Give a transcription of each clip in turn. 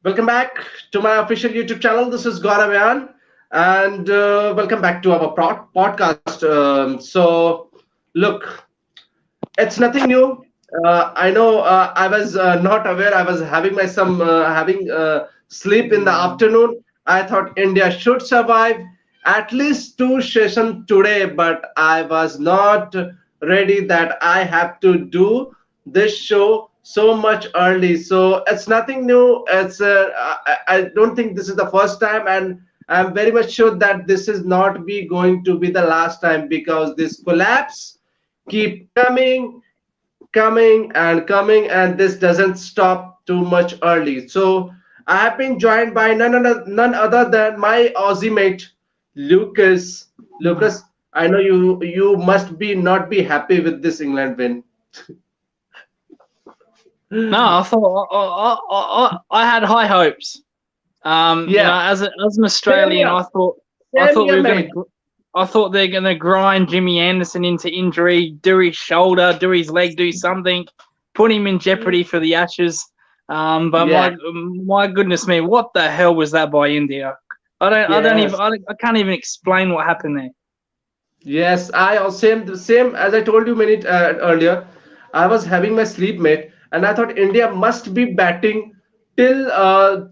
Welcome back to my official YouTube channel. This is Gaurav Ayaan, and welcome back to our podcast. Look, it's nothing new. I know I was not aware. I was having my some having sleep in the afternoon. I thought India should survive at least two sessions today, but I was not ready that I have to do this show so much early. So it's nothing new. I don't think this is the first time, and I'm very much sure that this is not be going to be the last time because this collapse keep coming, and this doesn't stop too much early. So I have been joined by none other than my Aussie mate, Lucas. Lucas, I know you must be not be happy with this England win. No, I thought I had high hopes. Yeah, As an same Australian, here, I same thought we here, were gonna mate. I thought they're gonna grind Jimmy Anderson into injury, do his shoulder, do his leg, do something, put him in jeopardy for the Ashes. But Yeah. my goodness me, what the hell was that by India? Yes. I can't even explain what happened there. Yes, I also same as I told you many earlier. I was having my sleep mate, and I thought India must be batting till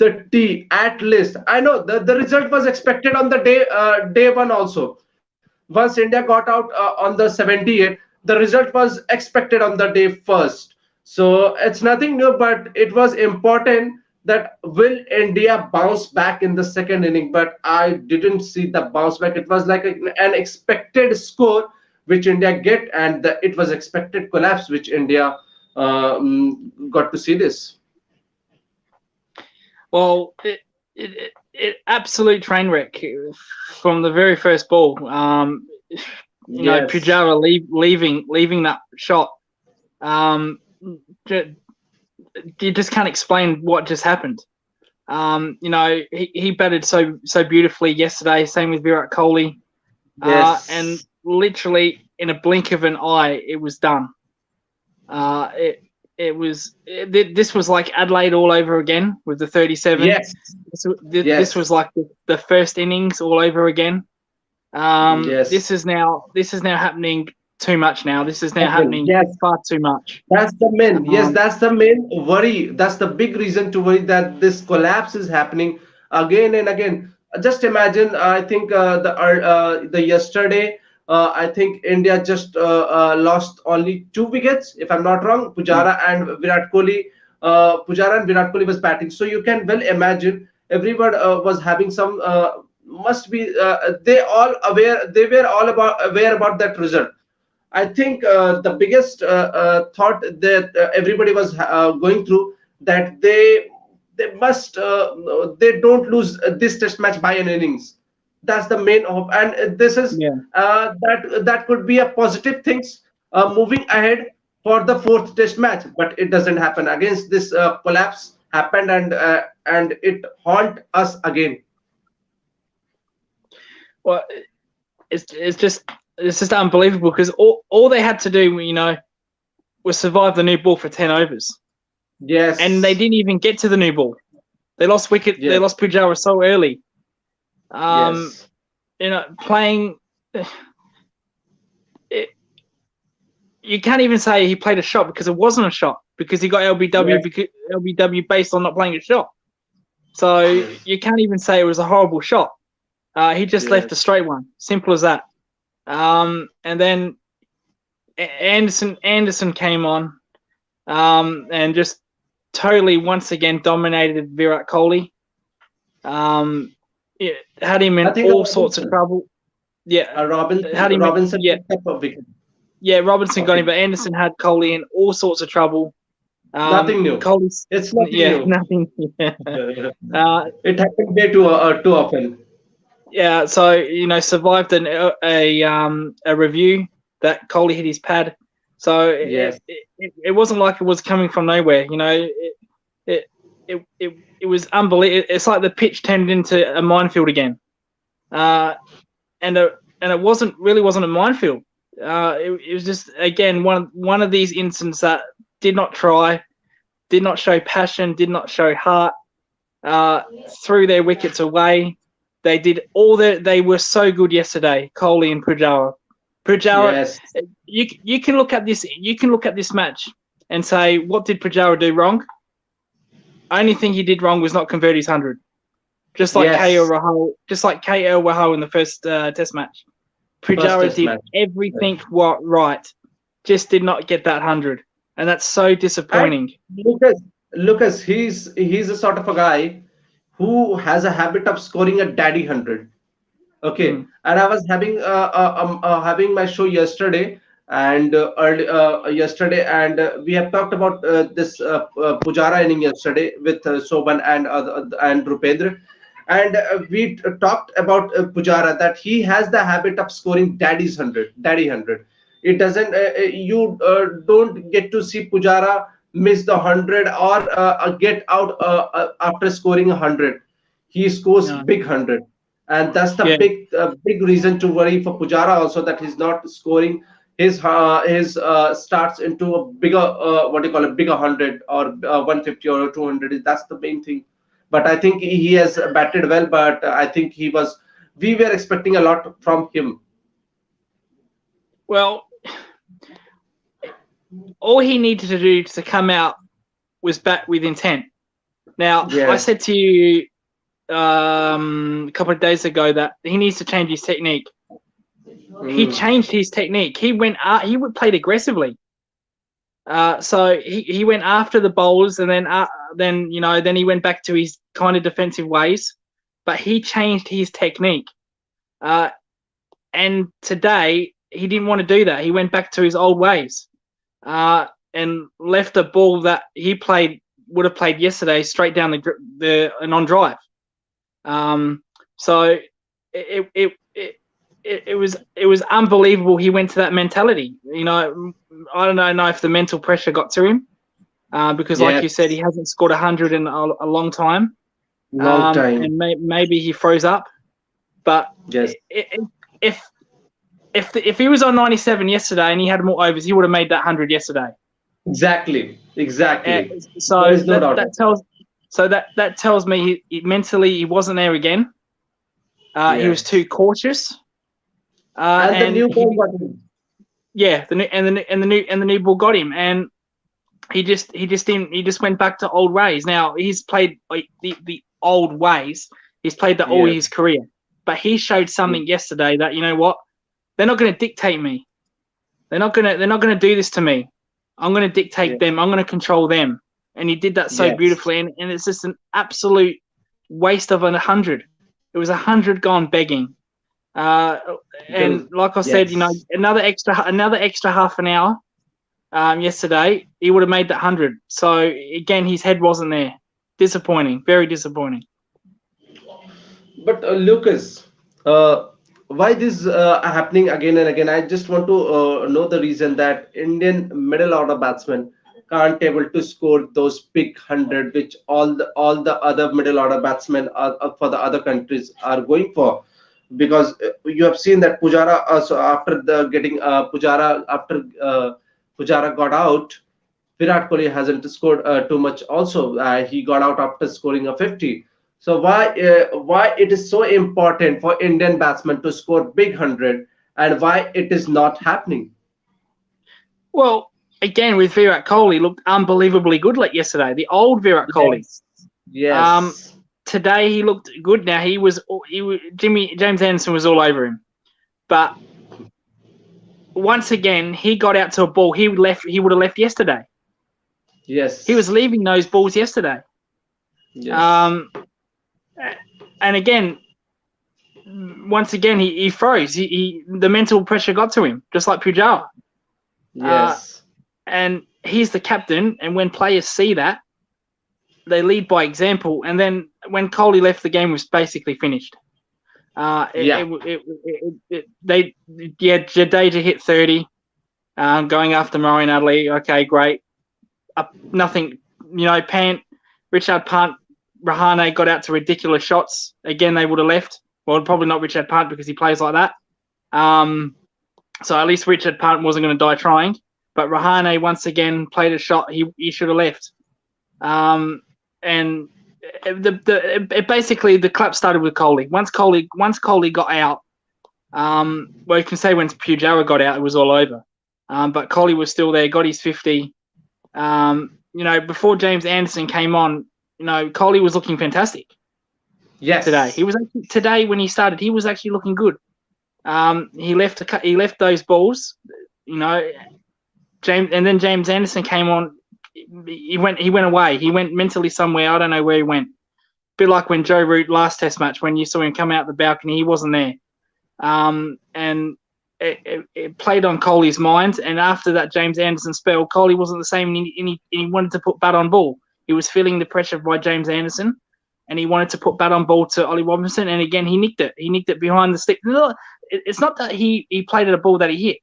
the T at least. I know the result was expected on the day one also. Once India got out on the 78th, the result was expected on the day first. So it's nothing new, but it was important that will India bounce back in the second inning. But I didn't see the bounce back. It was like an expected score which India get, and it was expected collapse which India got to see this. Well, it absolute train wreck from the very first ball. Yes. Pujara leaving that shot. Um, you just can't explain what just happened. He batted so beautifully yesterday. Same with Virat Kohli, and Yes. literally in a blink of an eye, it was done. Uh, it this was like Adelaide all over again with the 37. Yes. This was Yes. like the first innings all over again. Yes. This is now happening too much now. This is now Again, happening yes. far too much. That's the main, yes, Um, that's the main worry. That's the big reason to worry that this collapse is happening again and again. Just imagine, I think the yesterday, I think India just lost only two wickets, if I'm not wrong. Pujara and Virat Kohli was batting. So you can well imagine everyone was having some must be they were all about aware about that result. I think the biggest thought that everybody was going through that they must they don't lose this test match by an innings. That's the main hope, and this is yeah. that could be a positive things moving ahead for the fourth test match. But it doesn't happen. Against this collapse happened, and it haunt us again. Well, it's just unbelievable because all they had to do, was survive the new ball for 10 overs, and they Yes, didn't even get to the new ball. They lost wicket. They yes, lost Pujara so early. Um, yes, Playing. It, you can't even say he played a shot because it wasn't a shot because he got yes, LBW based on not playing a shot. So yes, you can't even say it was a horrible shot. He just left a yes. straight one. Simple as that. And then Anderson came on and just totally once again dominated Virat Kohli. It had him I in think all sorts of trouble. Yeah, had him. Robinson Yeah, picked up a wicket. yeah. Robinson got him, Okay, but Anderson had Kohli in all sorts of trouble. nothing new. Kohli's It's nothing yeah, new. nothing. Yeah. Uh, It happened way too often. yeah. So survived a review that Kohli hit his pad. So Yes, it wasn't like it was coming from nowhere. It it was unbelievable. It's like the pitch turned into a minefield again. Uh, and it wasn't a minefield. It was just again one of these instances that did not try, did not show passion, did not show heart. uh, threw their wickets away. They did all that. They were so good yesterday, Kohli and Pujara. Pujara, Yes, you can look at this. You can look at this match and say, what did Pujara do wrong? Only thing he did wrong was not convert his 100. yes. Just like KL Rahul in the first Test match. First Pujara test did match. Yes. everything right, just did not get that 100, and that's so And disappointing. Lucas, he's a sort of a guy who has a habit of scoring a daddy 100. Okay, Mm. and I was having my show yesterday and yesterday, and we have talked about this Pujara inning yesterday with Soban and Rupendra, and we talked about Pujara that he has the habit of scoring daddy 100. It doesn't you don't get to see Pujara miss the 100 or get out after scoring 100. He scores No. big 100, and that's the Yeah. big reason to worry for Pujara also, that he's not scoring his starts into a bigger what do you call it, bigger 100 or 150 or 200. That's the main thing. But I think he has batted well. But I think we were expecting a lot from him. Well, all he needed to do to come out was bat with intent. Now, I Yes. said to you a couple of days ago that he needs to change his technique. He Mm. changed his technique. He played aggressively. So he went after the bowlers, and then he went back to his kind of defensive ways. But he changed his technique. Uh, and today he didn't want to do that. He went back to his old ways, and left a ball that he would have played yesterday straight down the non drive. So it was unbelievable. He went to that mentality. I don't know if the mental pressure got to him, because, like you said, he Yes. hasn't scored 100 in a long time, Long time. and maybe he froze up. But Yes. if if he was on 97 yesterday and he had more overs, he would have made that 100 yesterday. Exactly. Uh, Exactly. There so is no doubt. that tells me mentally he wasn't there again. He was too Yes. cautious, And the and new ball button. yeah, the new ball got him, and he just went back to old ways. Now he's played like the old ways. He's played that all his Yes. career, but he showed something yesterday that, you know what, they're not going to dictate me. They're not gonna do this to me. I'm going to dictate Yes. them. I'm going to control them. And he did that so Yes. beautifully. And it's just an absolute waste of 100. It was 100 gone begging. Uh, and like I said, Yes. another extra half an hour yesterday, he would have made that 100. So again, his head wasn't there. Disappointing. Very disappointing. But Lucas, why this happening again and again? I just want to know the reason that Indian middle order batsmen can't able to score those big 100, which all the other middle order batsmen for the other countries are going for. Because you have seen that Pujara, so after the getting Pujara after Pujara got out, Virat Kohli hasn't scored too much. Also, he got out after scoring a 50. So why it is so important for Indian batsmen to score big 100, and why it is not happening? Well, again, with Virat Kohli, looked unbelievably good like yesterday. The old Virat Kohli. Yes, Um, yes, Today he looked good. Now James Anderson was all over him, but once again he got out to a ball he would have left yesterday. He was yes, leaving those balls yesterday. yes, Um, and again, once again he froze. The mental pressure got to him, just like Pujara. Uh, yes, and he's the captain, and when players see that, they lead by example. And then when Kohli left, the game was basically finished. yeah, Jadeja hit 30, going after Murray and Adley. Okay, great. Nothing, Richard Punt, Rahane got out to ridiculous shots. Again, they would have left. Well, probably not Richard Punt because he plays like that. So at least Richard Punt wasn't going to die trying. But Rahane once again played a shot he should have left. And basically the clap started with Coley. Once Coley got out, well, you can say when Pujawa got out, it was all over. But Coley was still there, got his 50. Before James Anderson came on, Coley was looking fantastic today. Yes. He was actually, today when he started, he was actually looking good. He left those balls, and then James Anderson came on. He went away. He went mentally somewhere. I don't know where he went. Bit like when Joe Root last Test match, when you saw him come out the balcony, he wasn't there. And it played on Coley's mind. And after that James Anderson spell, Coley wasn't the same. And he wanted to put bat on ball. He was feeling the pressure by James Anderson, and he wanted to put bat on ball to Ollie Robinson. And again, he nicked it. He nicked it behind the stick. It's not that he played at a ball that he hit.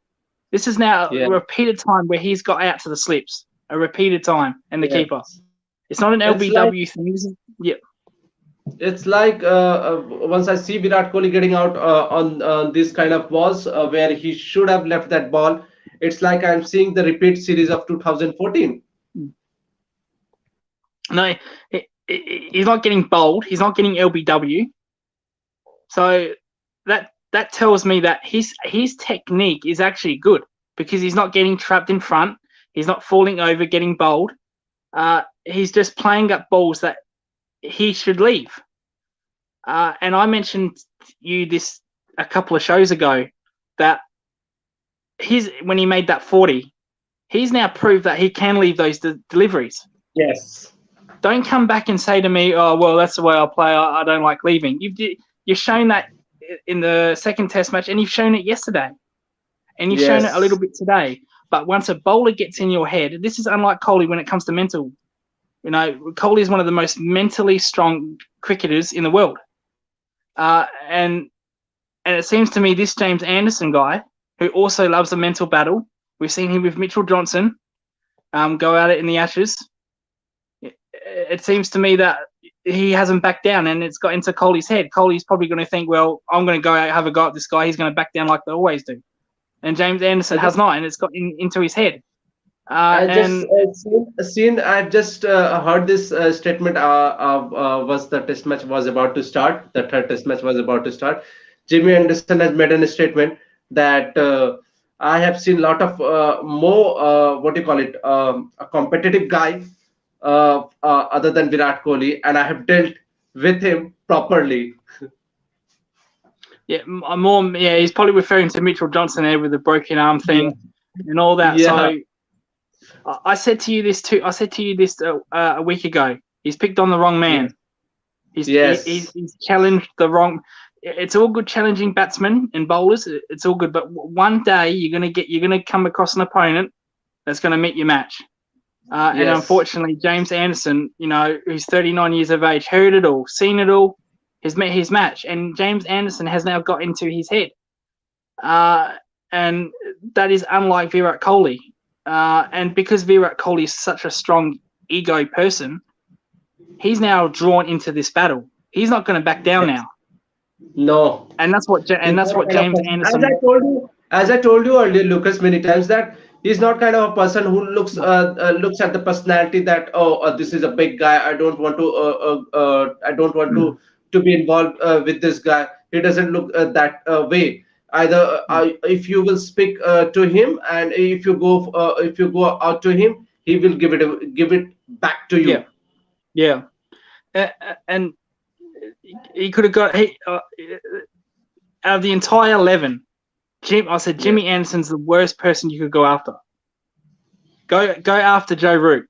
This is now Yeah. a repeated time where he's got out to the slips. A repeated time, and the keeper. Yes. It's not an It's like LBW thing. Yeah. it's like once I see Virat Kohli getting out on this kind of balls where he should have left that ball, it's like I'm seeing the repeat series of 2014. No, he's not getting bowled. He's not getting LBW. So that tells me that his technique is actually good because he's not getting trapped in front. He's not falling over, getting bowled. He's just playing up balls that he should leave. And I mentioned you this a couple of shows ago that when he made that 40, he's now proved that he can leave those deliveries. Yes. Don't come back and say to me, "Oh, well, that's the way I play. I don't like leaving." You've shown that in the second Test match, and you've shown it yesterday, and you've shown it a little Yes. bit today. But once a bowler gets in your head, this is unlike Kohli when it comes to mental. Kohli is one of the most mentally strong cricketers in the world. And it seems to me this James Anderson guy, who also loves a mental battle, we've seen him with Mitchell Johnson go at it in the Ashes. It seems to me that he hasn't backed down, and it's got into Kohli's head. Kohli's probably going to think, well, I'm going to go out, have a go at this guy. He's going to back down like they always do. And James Anderson I has just not, and it's got into his head. I just And seen. I've just heard this statement. Was the test match was about to start? The third test match was about to start. Jimmy Anderson has made a statement that I have seen a lot of more what do you call it, a competitive guy other than Virat Kohli, and I have dealt with him properly. he's probably referring to Mitchell Johnson there with the broken arm Yeah. thing and all that. Yeah. So I said to you this too. I said to you this a week ago. He's picked on the wrong man. Yes. He's challenged the wrong. It's all good challenging batsmen and bowlers. It's all good, but one day you're gonna come across an opponent that's gonna meet your match. And Yes. unfortunately, James Anderson, who's 39 years of age, heard it all, seen it all, has met his match, and James Anderson has now got into his head, and that is unlike Virat Kohli. And because Virat Kohli is such a strong ego person, he's now drawn into this battle. He's not going to back down now, No. and that's what He's not kind of James person. Anderson. As I told you earlier, Lucas, many times that he's not kind of a person who looks at the personality that this is a big guy. I don't want to be involved with this guy. He doesn't look that way. Either if you will speak to him, and if you go out to him, he will give it back to Yeah, you. yeah, and he could have got out of the entire 11. I said Yeah. Jimmy Anderson's the worst person you could go after. Go after Joe Root.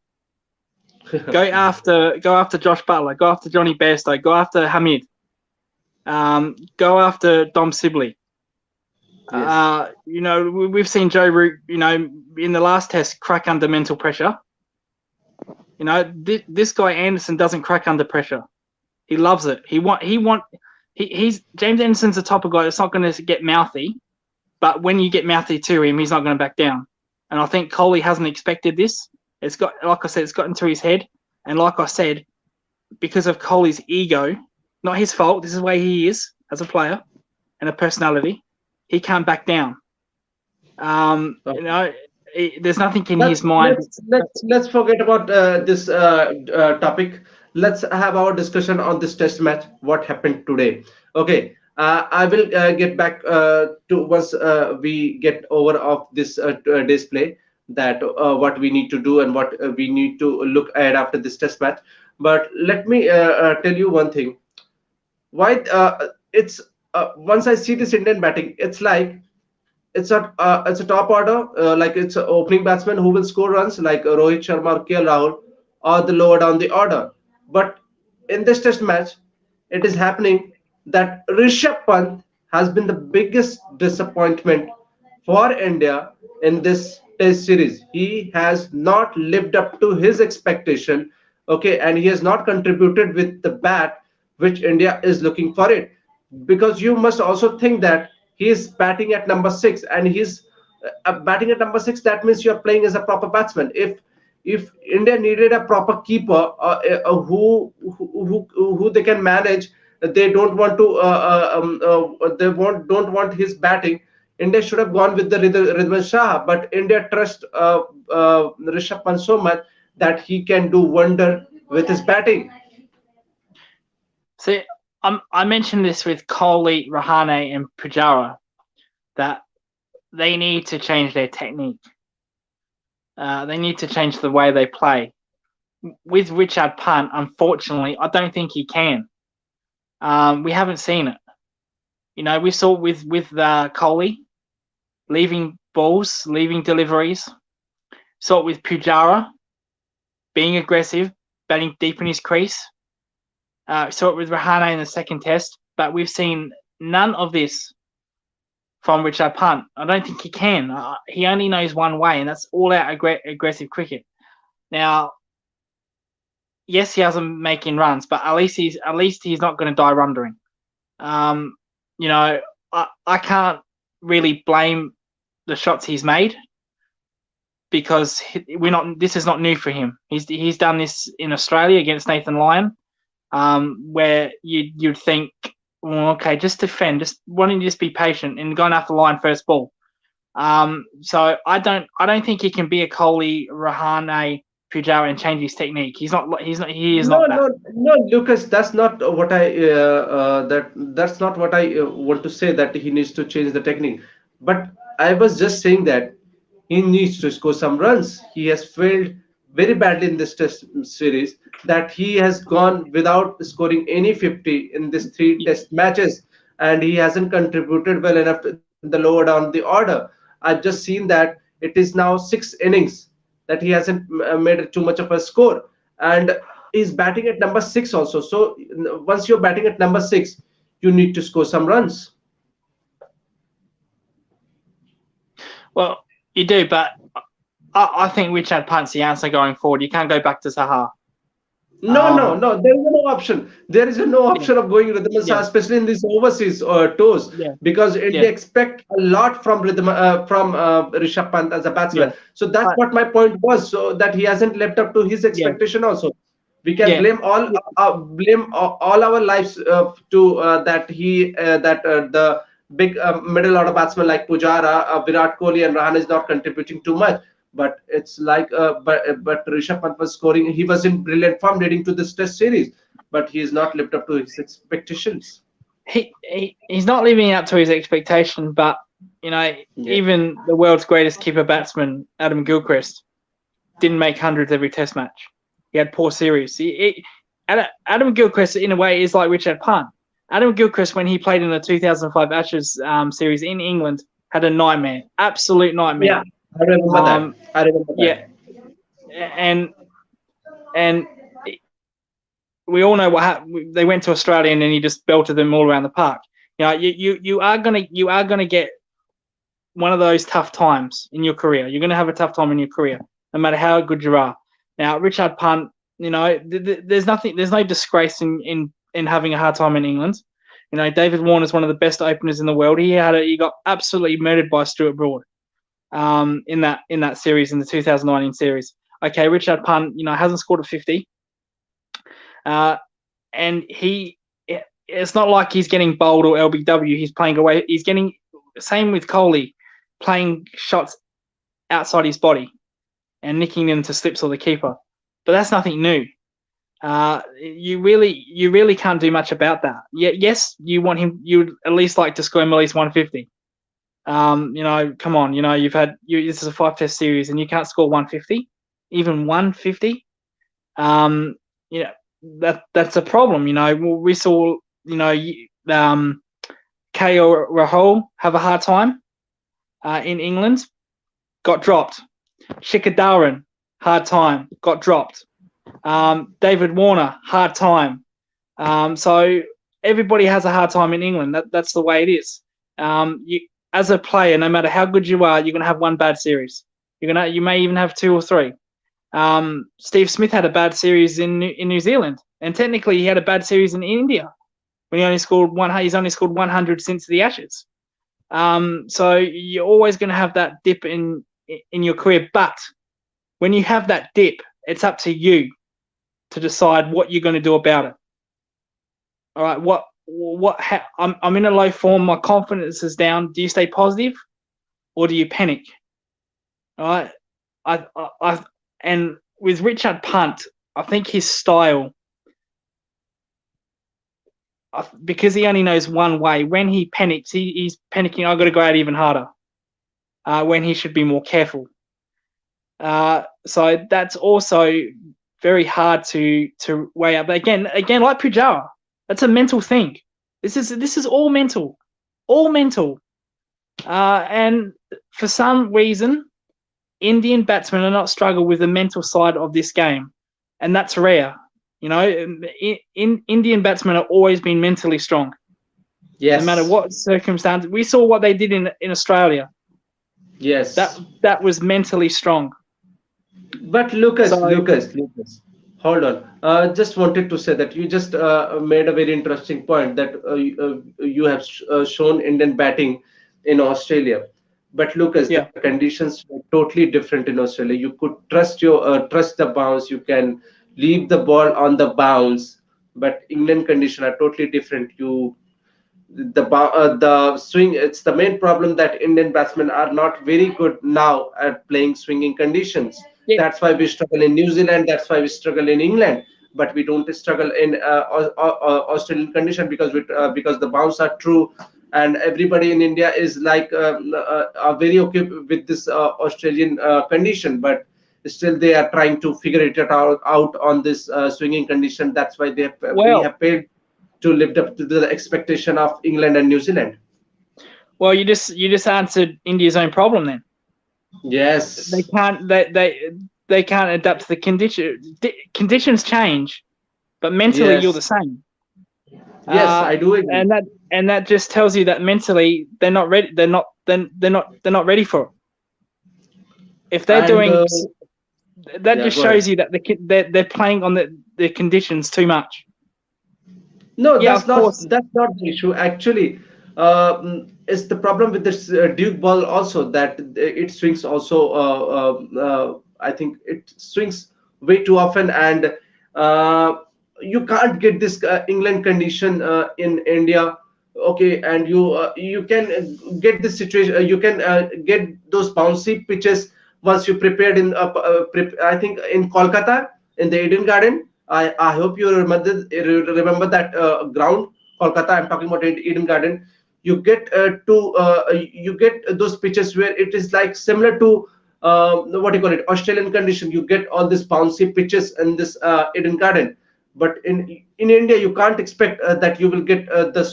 Go after Josh Butler. Go after Johnny Bairstow. Go after Hamid. Go after Dom Sibley. Yes. We've seen Joe Root, in the last test crack under mental pressure. This guy Anderson doesn't crack under pressure. He loves it. He's James Anderson's the type of guy that's not going to get mouthy, but when you get mouthy to him, he's not going to back down. And I think Kohli hasn't expected this. Like I said, it's got into his head. And like I said, because of Kohli's ego, not his fault. This is the way he is as a player and a personality. He can't back down. There's nothing in his mind. Let's forget about this topic. let's have our discussion on this test match. What happened today? Okay, I will get back to once we get over of this display that what we need to do and what we need to look at after this test match. But let me tell you one thing. Why it's once I see this Indian batting, it's like it's a top order, like it's an opening batsman who will score runs like Rohit Sharma or KL Rahul, or the lower down the order. But in this test match, it is happening that Rishabh Pant has been the biggest disappointment for India in this test series. He has not lived up to his expectation, okay, and he has not contributed with the bat which India is looking for it. Because you must also think that he is batting at number six, and he's batting at number six. That means you're playing as a proper batsman. If India needed a proper keeper who they can manage, they don't want to don't want his batting. India should have gone with the Ridwan Shah, but India trust Rishabh Pant so much that he can do wonder with his batting. See, I mentioned this with Kohli, Rahane, and Pujara that they need to change their technique. They need to change the way they play. With Richard Pant, unfortunately, I don't think he can. We haven't seen it. You know, we saw with Kohli leaving balls, leaving deliveries. Saw it with Pujara being aggressive, batting deep in his crease. Saw it with Rahane in the second test, but we've seen none of this from Richard Pant. I don't think he can. He only knows one way, and that's all-out aggressive cricket. Now, yes, he hasn't making runs, but at least he's not going to die wondering. You know, I can't really blame the shots he's made because this is not new for him. He's done this in Australia against Nathan Lyon, where you'd think, well, okay, just defend, just wanting to just be patient and going after Lyon first ball. So I don't think he can be a Kohli, Rahane, Pujara and change his technique. He is not No, that. no, no, Lucas. That's not what that's not what I want to say. That he needs to change the technique. But I was just saying that he needs to score some runs. He has failed very badly in this test series. That he has gone without scoring any 50 in this three test matches, and he hasn't contributed well enough in the lower down the order. I've just seen that it is now 6 innings that he hasn't made too much of a score, and he's batting at number six also. So once you're batting at number six, you need to score some runs. Well, you do, but I think Richard Pant's the answer going forward. You can't go back to Sahar. No, no, no. There is no option. There is no Yeah, option of going Rhythm yeah, especially in these overseas tours, yeah, because yeah, India expect a lot from Rishabh Pant as a yeah. batsman. So that's Uh, what my point was. So that he hasn't lived up to his yeah, expectation. Also, we can yeah, blame all our lives to that the big middle order batsmen like Pujara, Virat Kohli, and Rahane is not contributing too much. But it's like, but Rishabh Pant was scoring. He was in brilliant form leading to this Test series, but he has not lived up to his expectations. he's not living up to his expectation. But you know, Yeah. even the world's greatest keeper batsman, Adam Gilchrist, didn't make hundreds every Test match. He had poor series. Adam Gilchrist, in a way, is like Richard Pant. Adam Gilchrist, when he played in the 2005 Ashes series in England, had a nightmare, absolute nightmare. Yeah, I remember that. Um, I remember that. yeah, and we all know what happened. They went to Australia and then he just belted them all around the park. You know, you are gonna get one of those tough times in your career. You're gonna have a tough time in your career, no matter how good you are. Now, Richard Pant, you know, there's no disgrace in having a hard time in England. You know, David Warner is one of the best openers in the world. He got absolutely murdered by Stuart Broad, in that series, in the 2019 series. Okay, Richard Pant, you know, hasn't scored a 50, and it's not like he's getting bowled or LBW. He's playing away. He's getting, same with Kohli, playing shots outside his body and nicking them to slips or the keeper. But that's nothing new. You really can't do much about that. Yes, you want him. You would at least like to score him at least 150. Come on. This is a 5-test series, and you can't score 150, even 150. Um, you know that's a problem. We saw KO Rahul have a hard time in England, got dropped. Shikadaran, hard time, got dropped. David Warner, hard time. So everybody has a hard time in England. That's the way it is. As a player, no matter how good you are, you're gonna have one bad series. You may even have two or three. Steve Smith had a bad series in New Zealand, and technically he had a bad series in India when he only scored one. He's only scored 100 since the Ashes. So you're always going to have that dip in your career, but when you have that dip, it's up to you to decide what you're going to do about it. All right, I'm in a low form. My confidence is down. Do you stay positive, or do you panic? All right, and with Richard Punt, I think his style, because he only knows one way. When he panics, he's panicking. I've got to go out even harder. When he should be more careful. So that's also very hard to weigh up. But again, like Pujara, that's a mental thing. This is all mental, and for some reason, Indian batsmen are not struggle with the mental side of this game, and that's rare. Indian batsmen have always been mentally strong, no matter Yes. what circumstance. We saw what they did in Australia. Yes. That was mentally strong. But Lucas, So Lucas, Lucas, hold on. Just wanted to say that you just made a very interesting point that you have shown Indian batting in Australia. But Lucas, the yeah, conditions were totally different in Australia. You could trust the bounce. You can leave the ball on the bounce. But England condition are totally different. The swing, it's the main problem that Indian batsmen are not very good now at playing swinging conditions. yeah. That's why we struggle in New Zealand, that's why we struggle in England, but we don't struggle in Australian condition because the bounce are true, and everybody in India is like are very okay with this Australian condition, but still they are trying to figure it out on this swinging condition. That's why we Well, have failed to live up to the expectation of England and New Zealand. you just answered India's own problem. Then they Yes, can't they can't adapt to the condition. Conditions change, but mentally you're the yes, same. yes, Uh, I do agree. and that just tells you that mentally they're not ready. They're not ready for it. If they're And doing that, yeah, just go ahead. shows you that they're playing on the conditions too much. No, Yeah, of course. that's not the issue. Actually, it's the problem with this Duke ball also that it swings also. I think it swings way too often, and uh, you can't get this England condition in India. Okay, and you can get this situation. You can get those bouncy pitches once you prepared in. I think in Kolkata in the Eden Garden. I hope you remember that ground, Kolkata. I'm talking about Eden Garden. You get those pitches where it is like similar to what do you call it, Australian condition. You get all these bouncy pitches in this Eden Garden, but in India you can't expect that you will get the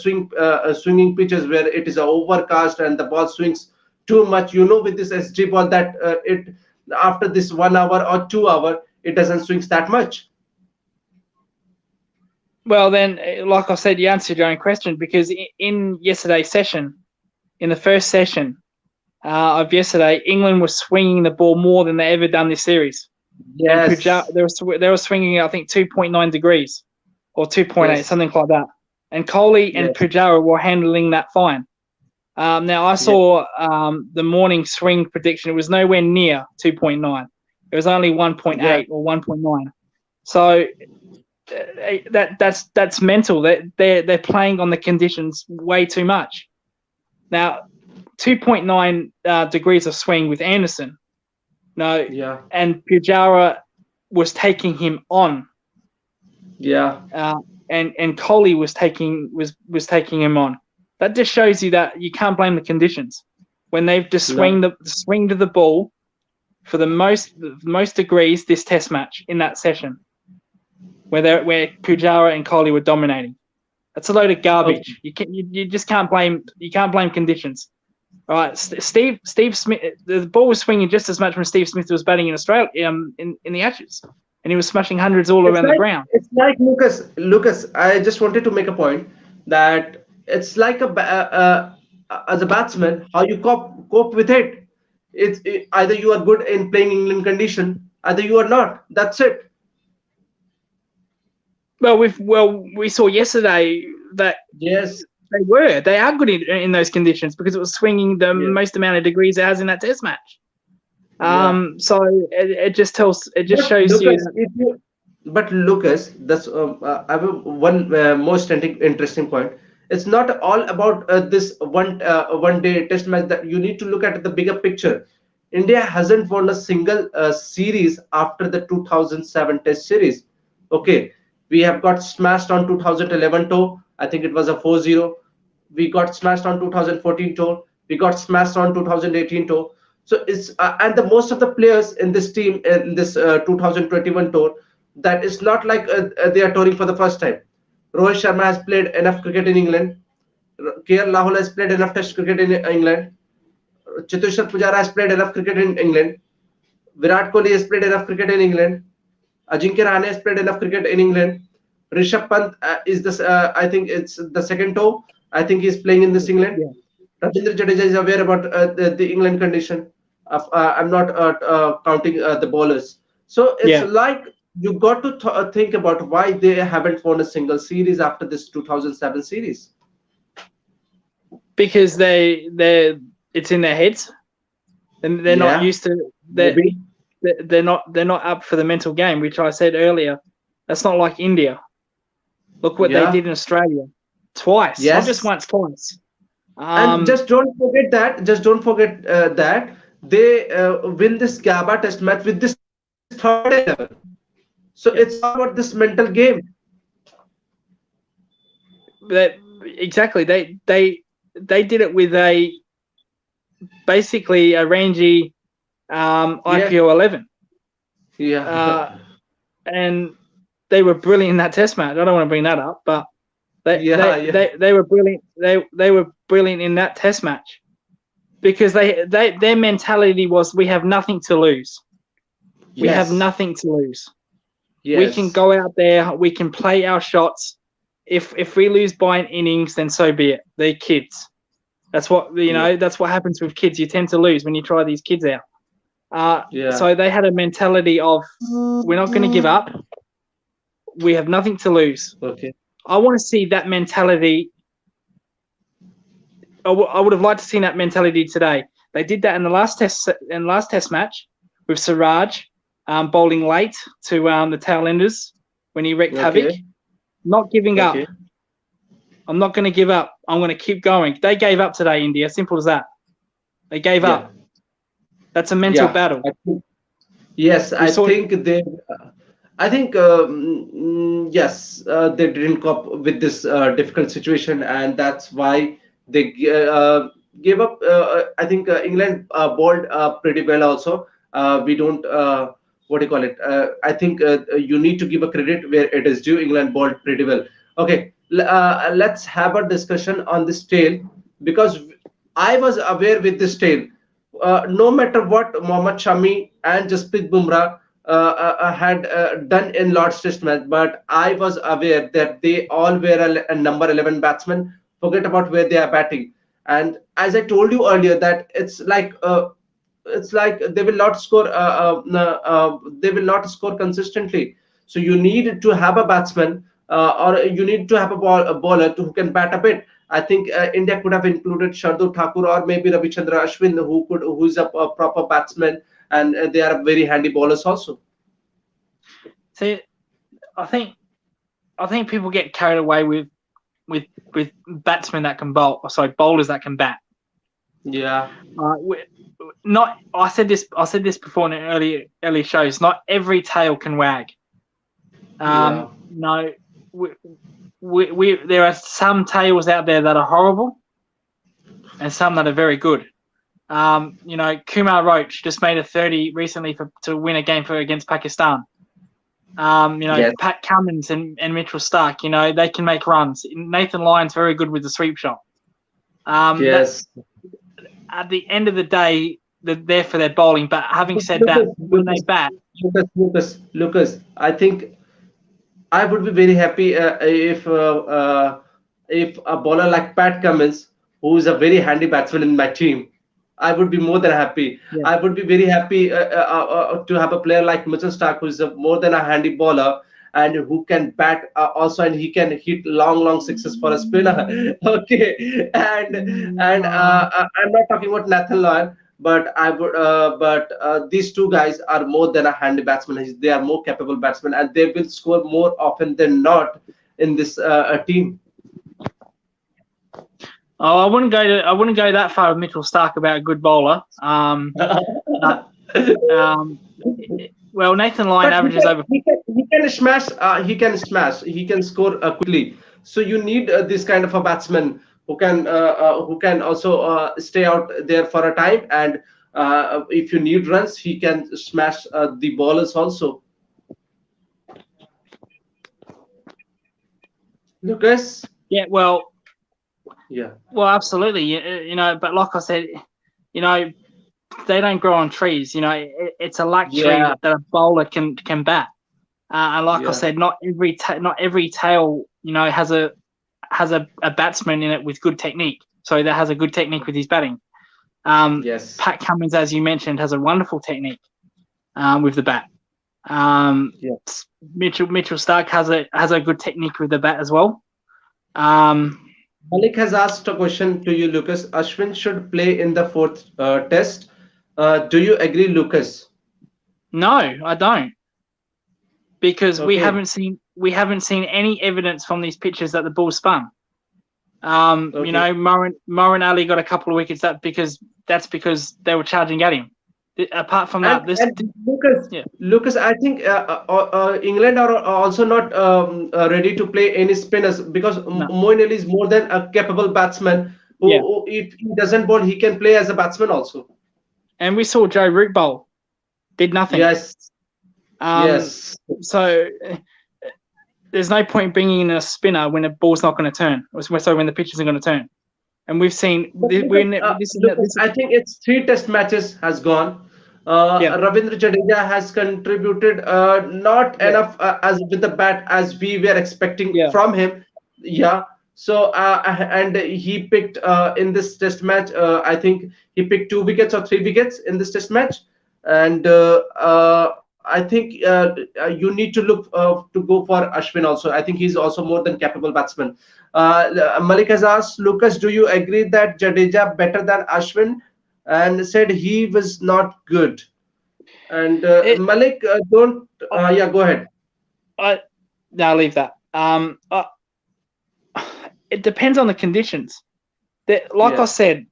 swinging pitches where it is overcast and the ball swings too much. With this SG ball that it after this 1 hour or 2 hour it doesn't swings that much. Well, then, like I said, you answered your own question because in yesterday's session, in the first session of yesterday, England was swinging the ball more than they ever done this series, and Yes, they were swinging I think 2.9 degrees or 2.8, yes, something like that. And Kohli and yes, Pujara were handling that fine. Now I yes, saw the morning swing prediction; it was nowhere near 2.9. It was only yeah. 1.8 or 1.9. So that's mental. They're playing on the conditions way too much. Now, 2.9 degrees of swing with Anderson. No, Yeah. and Pujara was taking him on. Yeah. uh, and Kohli was taking him on. That just shows you that you can't blame the conditions when they've just Yeah. swinged the ball for the most degrees this Test match in that session where Pujara and Kohli were dominating. That's a load of Okay. garbage. You just can't blame conditions. All right, Steve Smith. The ball was swinging just as much when Steve Smith was batting in Australia in the Ashes, and he was smashing hundreds all It's around the like ground. it's like Lucas. I just wanted to make a point that it's like as a batsman, how you cope with it. Either you are good in playing England condition, either you are not. That's it. We saw yesterday that Yes. they are good in those conditions because it was swinging the Yeah. most amount of degrees it has in that Test match. Yeah. So it just But shows you Lucas, that, if you, but Lucas, that's I have one most interesting point. It's not all about this one day test match. That you need to look at the bigger picture. India hasn't won a single series after the 2007 Test series. Okay, we have got smashed on 2011 tour. I think it was a 4-0. We got smashed on 2014 tour. We got smashed on 2018 tour. So it's and the most of the players in this team in this 2021 tour, that is not like they are touring for the first time. Rohit Sharma has played enough cricket in England. KL Rahul has played enough Test cricket in England. Chiteshwar Pujara has played enough cricket in England. Virat Kohli has played enough cricket in England. Ajinkya Rahane has played enough cricket in England. Rishabh Pant is this. I think it's the second tour. I think he's playing in this England. yeah, Ravindra Jadeja is aware about the England condition. I'm not counting the bowlers. So it's yeah, like you got to think about why they haven't won a single series after this 2007 series. because they it's in their heads and they're not Yeah, used to that. maybe. They're not up for the mental game, which I said earlier. That's not like India. Look what they Yeah. did in Australia twice, not just Yes. once, twice. And Um, just don't forget that. Just don't forget that they win this GABA test match with this third 11. So it's all yeah, about this mental game. that exactly. They did it with a basically a rangy Yeah. IPO 11, Yeah. uh, and they were brilliant in that Test match. I don't want to bring that up, but Yeah. Yeah. they were brilliant. They were brilliant in that Test match because their mentality was we have nothing to lose. We have Yes. nothing to lose. We can Yes. go out there. We can play our shots. If we lose by an innings, then so be it. They're kids. That's what Yeah. That's what happens with kids. You tend to lose when you try these kids out. Yeah. So they had a mentality of we're not going to give up. We have nothing to lose. Okay. I want to see that mentality. I would have liked to see that mentality today. They did that in the last test match with Siraj bowling late to the tail enders when he wreaked havoc. Okay. Not giving up. Okay. I'm not going to give up. I'm going to keep going. They gave up today, India. Simple as that. They gave Yeah. up. That's a mental Yeah. battle. Yes, We I saw. think they. I think yes, they didn't cope with this difficult situation, and that's why they gave up. I think England bowled pretty well also. We don't. What do you call it? I think you need to give a credit where it is due. England bowled pretty well. Okay, let's have a discussion on this tail because I was aware with this tail no matter what Mohammad Shami and Jasprit Bumrah had done in Lord's Test match, but I was aware that they all were a number 11 batsman. Forget about where they are batting. And as I told you earlier, that it's like they will not score. They will not score consistently. So you need to have a batsman or you need to have a bowler who can bat a bit. I think India could have included Shardul Thakur or maybe Ravichandra Ashwin, who's a proper batsman, and they are very handy bowlers also. See, I think I think people get carried away with with batsmen that can bowl. Sorry, bowlers that can bat. Yeah, Uh, Not. I said this before in early shows. Not every tail can wag. yeah, no, we, there are some tails out there that are horrible, and some that are very good. Kumar Roach just made a 30 recently to win a game against Pakistan. Yes, Pat Cummins and Mitchell Stark, they can make runs. Nathan Lyon's very good with the sweep shot. That yes. at the end of the day, they're there for their bowling. But having said that, Lucas, when they Lucas, bat, Lucas. I think I would be very happy if a bowler like Pat Cummins, who is a very handy batsman in my team, I would be more than happy. yeah, I would be very happy to have a player like Mitchell Stark, who is more than a handy bowler and who can bat also, and he can hit long sixes for a spinner. Okay, I'm not talking about Nathan Lyon, but I would, but these two guys are more than a handy batsman. They are more capable batsmen, and they will score more often than not in this team. oh, I wouldn't go that far with Mitchell Stark about a good bowler. But um, well, Nathan Lyon But averages over. he can smash. He can smash. He can score quickly. So you need this kind of a batsman who can also stay out there for a time. And if you need runs, he can smash the bowlers also. Lucas. Yeah, well, Yeah. absolutely. But like I said, you know, they don't grow on trees. It's a luxury Yeah. that a bowler can bat. And like I Yeah. said, not every tail has a batsman in it with good technique. So that has a good technique with his batting. Yes. Pat Cummins, as you mentioned, has a wonderful technique with the bat. Um, Yeah. Mitchell Stark has a good technique with the bat as well. Um, Malik has asked a question to you, Lucas. Ashwin should play in the fourth test. Do you agree, Lucas? no, I don't, because we Okay. haven't seen any evidence from these pitches that the ball spun. Okay. Morin Ali got a couple of wickets that's because they were charging at him. Apart from that, And Lucas, yeah, I think England are also not ready to play any spinners because no, Moeen Ali is more than a capable batsman yeah. who if he doesn't bowl, he can play as a batsman also. And we saw Joe Root bowl, did nothing. Yes, Um, yes. so there's no point bringing in a spinner when the ball's not going to turn, or so when the pitch isn't going to turn. And we've seen But Lucas, I think it's three test matches has gone. Yeah, Ravindra Jadeja has contributed not yeah, enough as with the bat as we were expecting yeah. from him. Yeah. So and he picked in this test match. I think he picked 2 wickets or 3 wickets in this test match, and I think you need to look to go for Ashwin also. I think he's also more than capable batsman. Malik has asked Lucas, do you agree that Jadeja better than Ashwin? And said he was not good. And It, Malik, don't. Yeah, go ahead. I, no, I'll leave that. It depends on the conditions. Like I Yeah. said,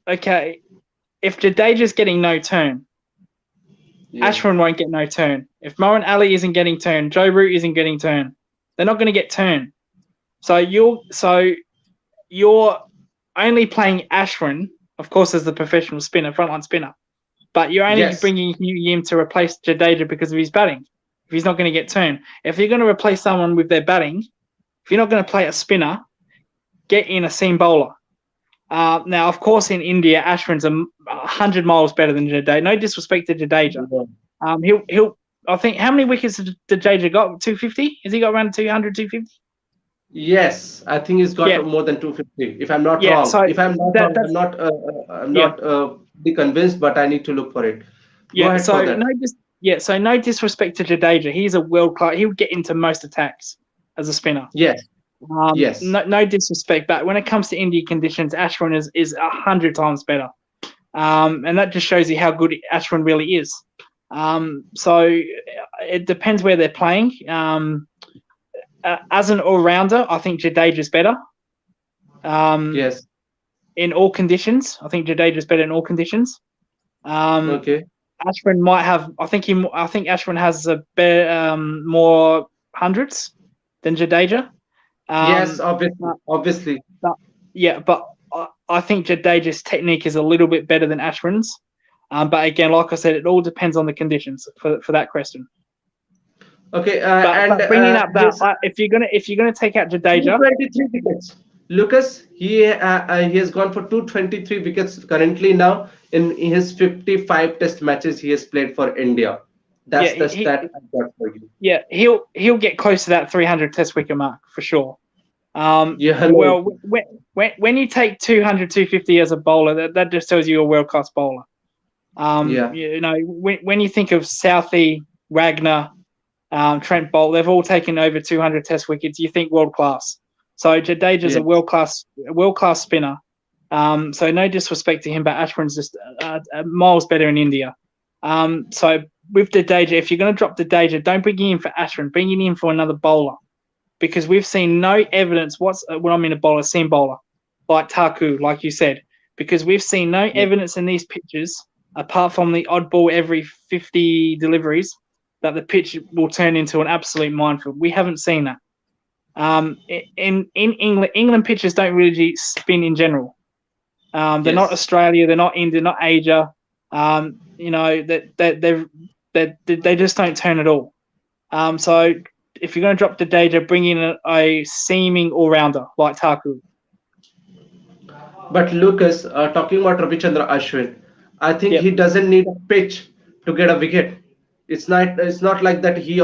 okay, if Jadeja's getting no turn, Yeah. Ashwin won't get no turn. If Moeen Ali isn't getting turn, Joe Root isn't getting turn. They're not going to get turn. So you're only playing Ashwin, of course, as the professional spinner, frontline spinner, but you're only Yes. bringing him to replace Jadeja because of his batting. If he's not going to get turn, if you're going to replace someone with their batting, if you're not going to play a spinner, get in a seam bowler. Now, of course, in India, Ashwin's 100 miles better than Jadeja. No disrespect to Jadeja. He'll. I think how many wickets did Jadeja got? 250? Has he got around 200, 250? Yes, I think he's got Yeah, more than 250. If I'm not yeah. wrong, So if I'm not wrong, that's I'm yeah, not be convinced, but I need to look for it. Go yeah. ahead for So that. no disrespect to Jadeja. He's a world class. He'll get into most attacks as a spinner. Yes, yes, No disrespect, but when it comes to India conditions, Ashwin is 100 times better. And that just shows you how good Ashwin really is. So it depends where they're playing. As an all-rounder, I think Jadeja's better. yes. In all conditions, I think Jadeja's better in all conditions. Um, Okay. Ashwin might have. I think Ashwin has a better, more hundreds than Jadeja. Yes, But, obviously. but yeah, but I think Jadeja's technique is a little bit better than Ashwin's. But again, like I said, it all depends on the conditions for that question. Okay, But and bringing up that yes, if you're gonna take out Jadeja, 223 wickets. Lucas, he has gone for 223 wickets currently now in his 55 test matches he has played for India. yeah, That's the stat I got for you. yeah, he'll get close to that 300 Test wicket mark for sure. Yeah, hello. Well, when you take 200, 250 as a bowler, that just tells you a world class bowler. Yeah, You know, when you think of Southey, Ragnar, Trent Bolt, they've all taken over 200 Test wickets. You think world class. So Jadeja's yeah. a world class spinner. So no disrespect to him, but Ashwin's just miles better in India. So with Jadeja, if you're going to drop Jadeja, don't bring him in for Ashwin. Bring him in for another bowler, because we've seen no evidence. When I mean a bowler, seam bowler, like Taku, like you said, because we've seen no Yeah. evidence in these pitches apart from the odd ball every 50 deliveries that the pitch will turn into an absolute minefield. We haven't seen that. In England, pitches don't really spin in general. They're not Yes. Australia, they're not India, not Asia. You know they just don't turn at all. So if you're going to drop the data, bring in a seaming all rounder like Taku. But Lucas, talking about Ravichandra Ashwin, I think Yep. he doesn't need a pitch to get a wicket. It's not like that he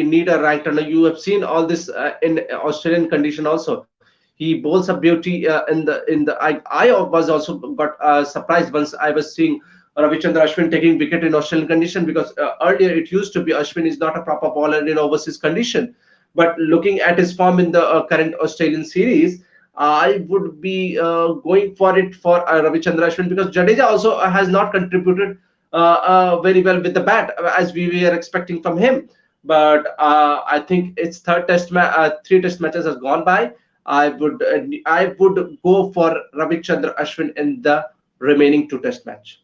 need a right turner. You have seen all this in Australian condition also. He bowls a beauty in the. I was also got surprised once I was seeing Ravichandra Ashwin taking wicket in Australian condition, because earlier it used to be Ashwin is not a proper bowler in overseas condition. But looking at his form in the current Australian series, I would be going for it for Ravichandra Ashwin, because Jadeja also has not contributed very well with the bat as we were expecting from him. But I think its three test matches has gone by. I would go for Ravichandra Ashwin in the remaining two test match.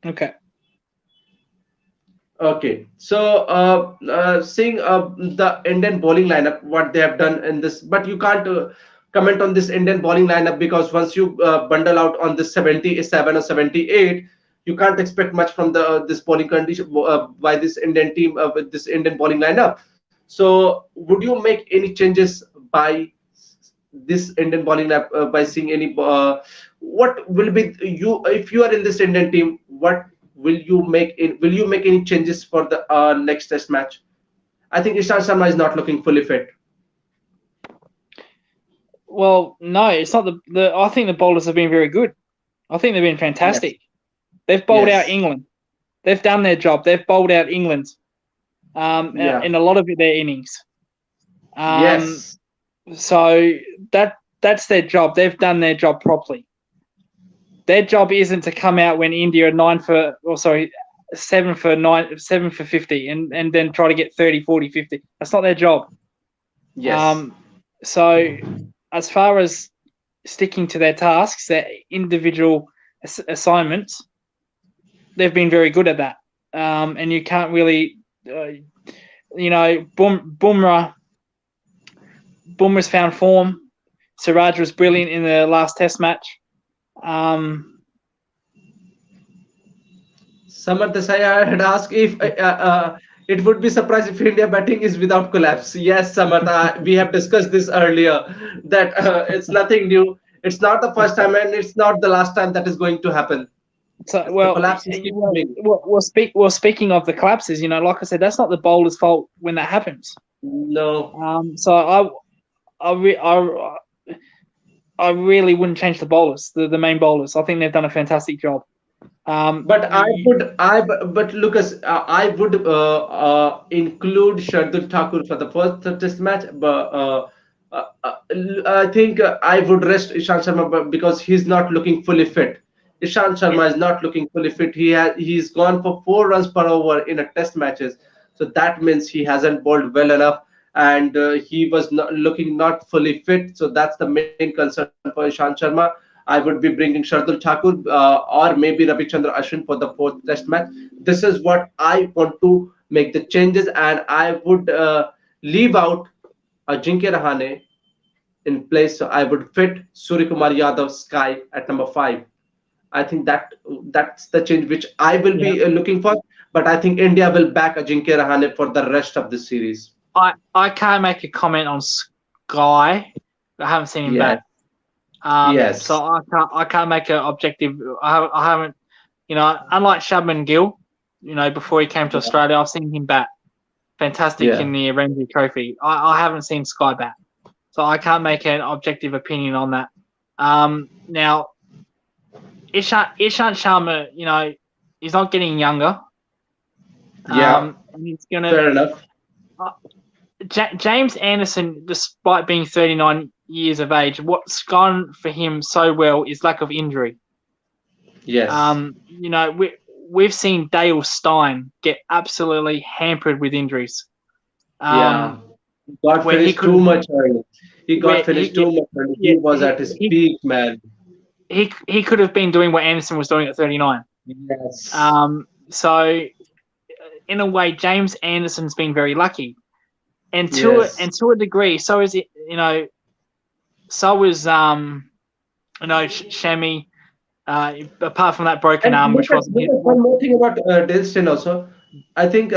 Okay. Okay, so seeing the Indian bowling lineup, what they have done in this, but you can't comment on this Indian bowling lineup, because once you bundle out on this 77 or 78, you can't expect much from the this bowling condition by this Indian team with this Indian bowling lineup. So, would you make any changes by this Indian bowling lineup by seeing any? What will be you if you are in this Indian team? What will you make any changes for the next test match? I think Ishan Sharma is not looking fully fit. Well, no, it's not the. I think the bowlers have been very good. I think they've been Yes. fantastic. They've bowled out Yes. England. They've done their job. They've bowled out England Yeah. in a lot of their innings. Um, Yes. so that's their job. They've done their job properly. Their job isn't to come out when India are 7 for 50 and then try to get 30, 40, 50. That's not their job. Yes. So as far as sticking to their tasks, their individual assignments, they've been very good at that. And you can't really, Bumrah's found form. Siraj was brilliant in the last Test match. Samar Desai had asked if it would be surprised if India batting is without collapse. Yes, Samar, we have discussed this earlier that it's nothing new. It's not the first time and it's not the last time that is going to happen. So, The well, collapses keep coming. speaking of the collapses, like I said, that's not the bowler's fault when that happens. No. So I really wouldn't change the bowlers, the main bowlers. I think they've done a fantastic job. But but Lucas, I would include Shardul Thakur for the first test match, but I think I would rest Ishan Sharma because he's not looking fully fit. Ishan Yeah, Sharma is not looking fully fit. He's gone for 4 runs per over in a test matches, so that means he hasn't bowled well enough, and he was not looking not fully fit. So that's the main concern for Ishan Sharma. I would be bringing Shardul Thakur or maybe Ravichandra Ashwin for the fourth test match. This is what I want to make the changes, and I would leave out Ajinkya Rahane in place. So I would fit Suryakumar Yadav Sky at number five. I think that's the change which I will Yeah. be looking for. But I think India will back Ajinkya Rahane for the rest of the series. I can't make a comment on Sky. I haven't seen him Yes, bat. yes, So I can't make an objective. I haven't, unlike Shubman Gill, before he came to Australia, I've seen him bat fantastic yeah, in the Ranji Trophy. I haven't seen Sky bat, so I can't make an objective opinion on that. Now Ishant Sharma, he's not getting younger. yeah. And he's gonna. Fair enough. James Anderson, despite being 39 years of age, what's gone for him so well is lack of injury. Yes. We've seen Dale Stein get absolutely hampered with injuries. Yeah. Um, He got where he finished too could, much early. He got where finished too much early. yeah, He was at his peak, man. he could have been doing what Anderson was doing at 39. Yes. So in a way, James Anderson's been very lucky, and Yes. to a degree, so is it. So was Shami. Apart from that broken And arm, which wasn't look his. at one more thing about Dillston also. I think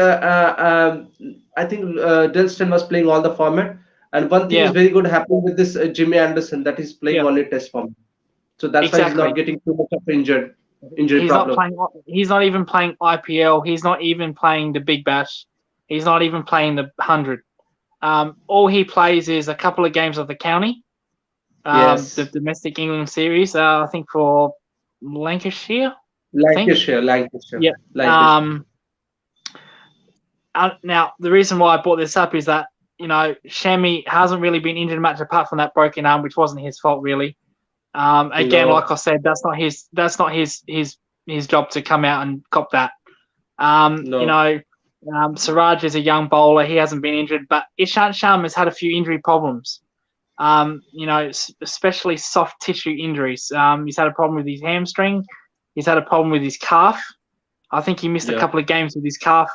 Dillston was playing all the format, and one thing is Yeah, very good happening with this Jimmy Anderson that he's playing yeah, only test format. So that's why he's not exactly. getting too much of injury He's not problem. playing. He's not even playing IPL. He's not even playing the Big Bash. He's not even playing the 100. All he plays is a couple of games of the county, the Yes. domestic England series. I think for Lancashire. I think. Lancashire, Lancashire, Yeah. Lancashire. Now the reason why I brought this up is that Shami hasn't really been injured much apart from that broken arm, which wasn't his fault really. Again, No, like I said, that's not his job to come out and cop that. Um, you no. know, Siraj is a young bowler. He hasn't been injured, but Ishant Sharma has had a few injury problems. Especially soft tissue injuries. He's had a problem with his hamstring. He's had a problem with his calf. I think he missed a Yeah. couple of games with his calf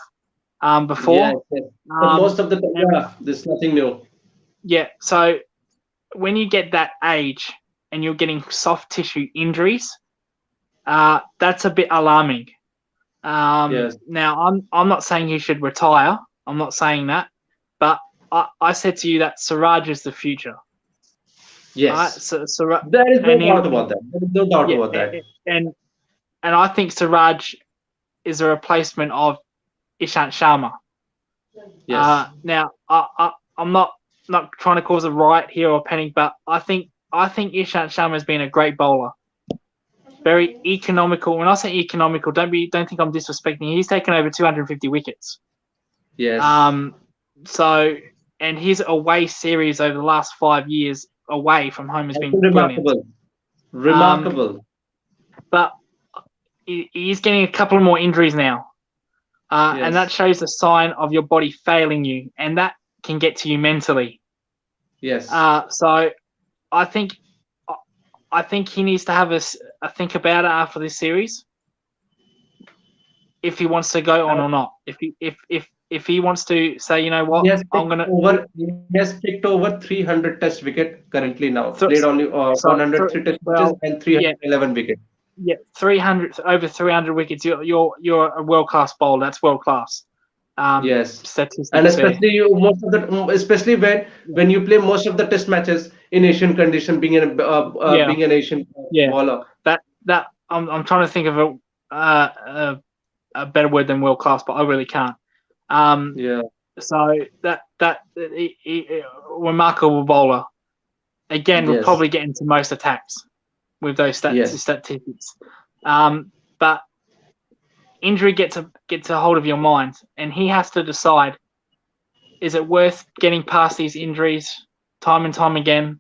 Yes, before. yes. But Um, most of the time, and yeah, there's nothing new. yeah, so when you get that age and you're getting soft tissue injuries, that's a bit alarming. Yes, Now, I'm not saying he should retire. I'm not saying that, but I said to you that Siraj is the future. Right? yes. So, There is no and doubt about that. There is no doubt yeah, about that. and and I think Siraj is a replacement of Ishant Sharma. Yes, Now, I'm not trying to cause a riot here or panic, but I think Ishant Sharma has been a great bowler, very economical. When I say economical, don't think I'm disrespecting. He's taken over 250 wickets. yes. Um, so and his away series over the last 5 years away from home has been Actually brilliant. remarkable. Um, Remarkable. but he's getting a couple more injuries now. And that Yes, shows a sign of your body failing you, and that can get to you mentally. yes. So I think he needs to have a think about it after this series, if he wants to go on Uh, or not. If he wants to say, you know he what, has I'm picked gonna over. He has picked over 300 test wicket currently now. th- Played only so 103 test matches well, and yeah, 311 wicket. yeah, 300 over 300 wickets. You're a world class bowler. That's world class. Yes, and Statistics there. especially you most of the especially Yeah, when you play most of the test matches in Asian condition, yeah, being an Asian yeah. bowler. That I'm trying to think of a better word than world class, but I really can't. Um, Yeah. so remarkable bowler. Again, we'll Yes. probably get into most attacks with those Yes. statistics. But injury gets a hold of your mind, and he has to decide: is it worth getting past these injuries time and time again,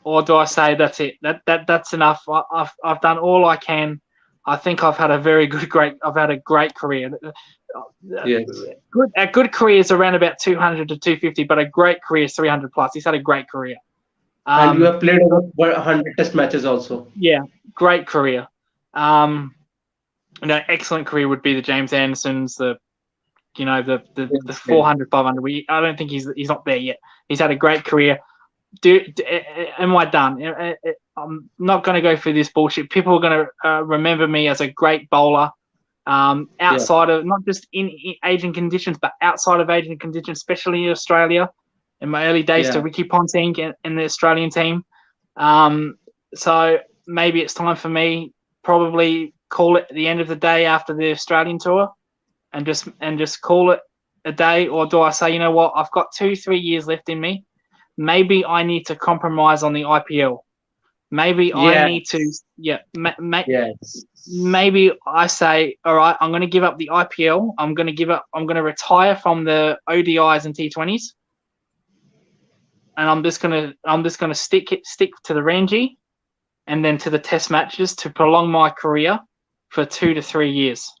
or do I say that's it? That's enough. I've done all I can. I think I've had I've had a great career. Yes. A good career is around about 200 to 250, but a great career is 300 plus. He's had a great career. And you Um, have played over 100 test matches also. yeah, great career. Excellent career would be the James Andersons, the the Yes, yes. 400, 500. I don't think he's not there yet. He's had a great career. Am I done? I'm not going to go through this bullshit. People are going to remember me as a great bowler, Yeah, outside of not just in Asian conditions, but outside of Asian conditions, especially in Australia. In my early days to yeah. Ricky Ponting and the Australian team. Um, so maybe it's time for me probably call it the end of the day after the Australian tour and just call it a day, or do I say, you know what, I've got 2-3 years left in me. Maybe I need to compromise on the IPL. Maybe I need to, Yes, yeah. yes. Maybe I say, all right, I'm going to give up the IPL. I'm going to give up. I'm going to retire from the ODIs and T20s, and I'm just gonna stick to the Ranji and then to the Test matches to prolong my career for 2 to 3 years.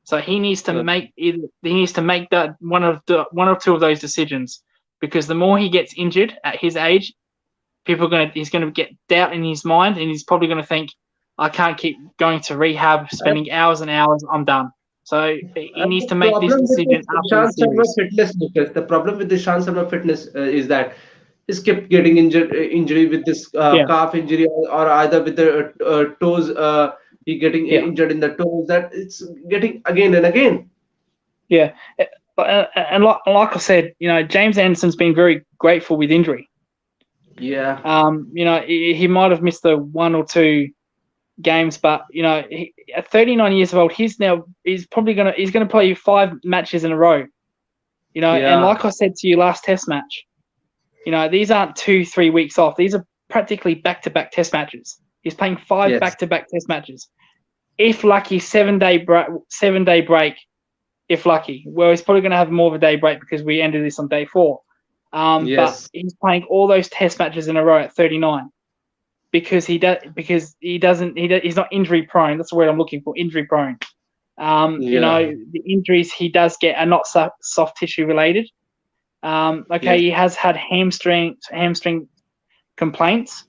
So he needs to make that one or two of those decisions, because the more he gets injured at his age, he's gonna get doubt in his mind, and he's probably gonna think, I can't keep going to rehab, spending hours and hours. I'm done. So he And needs the to make this problem with decision this after the Shant Sharma series. fitness, Lucas, the problem with the Shant Sharma fitness is that he's kept getting injury with this Yeah, calf injury, or either with the toes. He getting yeah, injured in the toes. That it's getting again and again. yeah. And like I said, James Anderson's been very grateful with injury. Yeah, He might have missed the 1 or 2 games, but at 39 years old, he's gonna play 5 matches in a row. And yeah, like I said to you last Test match, these aren't 2-3 weeks off. These are practically back-to-back Test matches. He's playing five yes, back-to-back Test matches. If lucky, 7 day break. If lucky, well, he's probably going to have more of a day break because we ended this on day 4. But yes, he's playing all those Test matches in a row at 39 because he's not injury prone. That's the word I'm looking for. Injury prone. yeah, The injuries he does get are not soft tissue related. Okay, yes, he has had hamstring complaints.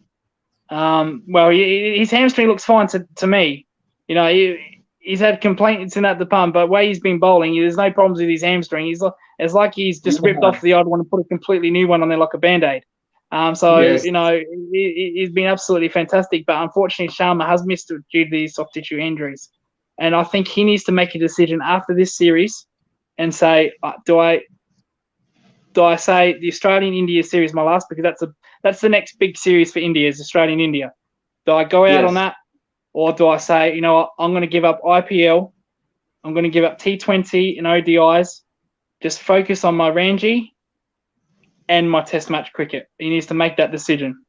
Well, his hamstring looks fine to me. He's had complaints in that department, but the way he's been bowling, there's no problems with his hamstring. It's like he's just ripped yeah, off the old one and put a completely new one on there like a band-aid. So yes. he's been absolutely fantastic, but unfortunately, Sharma has missed it due to these soft tissue injuries, and I think he needs to make a decision after this series and say, do I say the Australian India series is my last, because that's the next big series for India is Australian India. Do I go out on Yes. that, or do I say, what, I'm going to give up IPL, I'm going to give up T20 and ODIs, just focus on my Ranji and my Test match cricket? He needs to make that decision.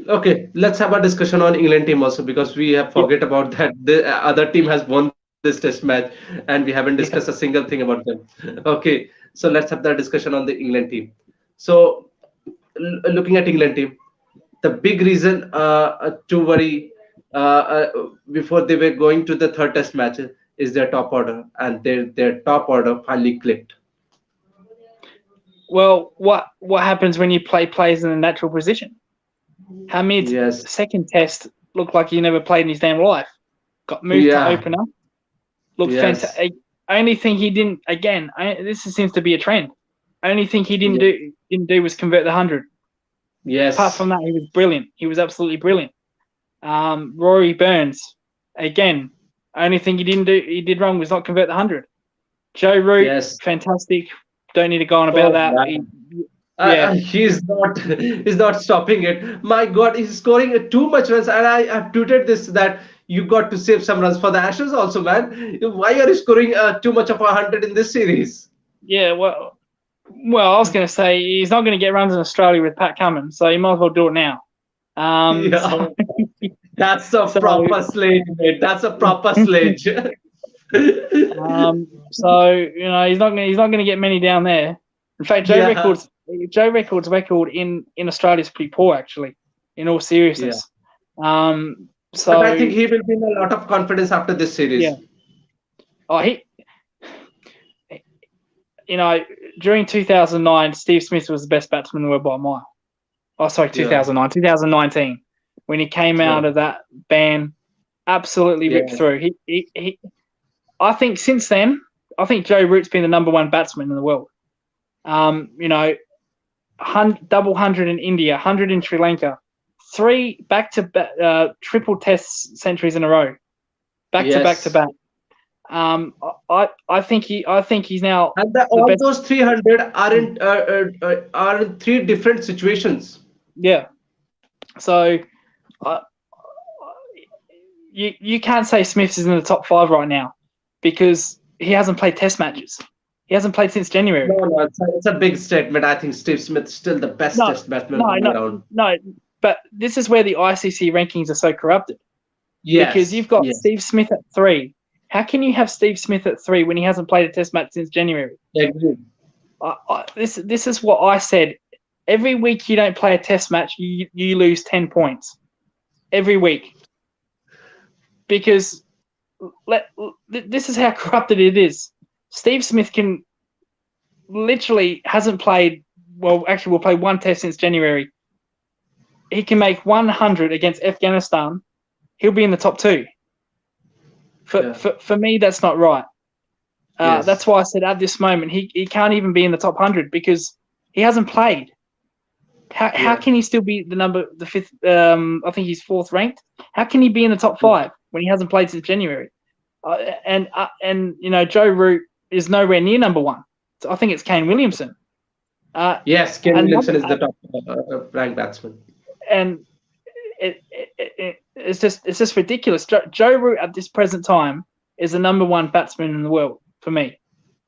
Okay, let's have a discussion on England team also, because we have Yep. forget about that. The other team has won this test match and we haven't discussed a Yeah. single thing about them. Okay, so let's have that discussion on the England team. So looking at England team, the big reason to worry before they were going to the third test match is their top order, and their top order finally clicked. Well, what happens when you play players in a natural position? Hamid's Yes, second test looked like he never played in his damn life. Got moved to yeah, opener. Looked yes, fantastic. Only thing he didn't, again, this seems to be a trend. Only thing he didn't yeah, do was convert the 100. Apart yes, from that, he was brilliant. He was absolutely brilliant. Rory Burns, again, only thing he did wrong was not convert the 100. Joe Root, yes. fantastic. Don't need to go on about Oh that. man. Yeah, He's not stopping it. My God, he's scoring too much runs, and I've tweeted this that you got to save some runs for the Ashes also, man. Why are you scoring too much of 100 in this series? yeah. Well, I was going to say he's not going to get runs in Australia with Pat Cummins, so you might as well do it now. Um, Yeah, so, that's a so, proper sledge, mate. That's a proper sledge. he's not going to get many down there. In fact, Yeah, Joe Record's record in Australia is pretty poor, actually. In all yeah. seriousness, But I think so he will be in a lot of confidence after this yeah. series. Oh, you know, during 2009, Steve Smith was the best batsman in the world by a mile. Oh, sorry, Yeah, 2009, 2019, when he came yeah, out of that ban, absolutely ripped yeah. through. I think since then, I think Joe Root's been the number one batsman in the world. Double hundred in India, 100 in Sri Lanka, 3 back-to-back triple Test centuries in a row, back to back to Yes. back. I think he's now And the all best. those 300 are in three different situations. Yeah. So uh, you can't say Smith is in the top 5 right now because he hasn't played Test matches. He hasn't played since January. No, no, it's a big statement. I think Steve Smith's still the best No, test batsman no, going no, around. no. But this is where the ICC rankings are so corrupted because Yes, you've got yes, Steve Smith at 3. How can you have Steve Smith at 3 when he hasn't played a Test match since January? agreed. This is what I said. Every week you don't play a Test match, you lose 10 points every week because this is how corrupted it is. Steve Smith can literally hasn't played. Well, actually, we'll play one Test since January. He can make 100 against Afghanistan. He'll be in the top 2. Yeah, For me, that's not right. That's yes, why I said at this moment he can't even be in the top 100 because he hasn't played. How yeah, can he still be the 5th? I think he's 4th ranked. How can he be in the top yeah. 5 when he hasn't played since January? And Joe Root is nowhere near number 1. So I think it's Kane Williamson. Yes, Ken Another Williamson is the top ranked batsman. and it's just ridiculous. Joe Root at this present time is the number 1 batsman in the world for me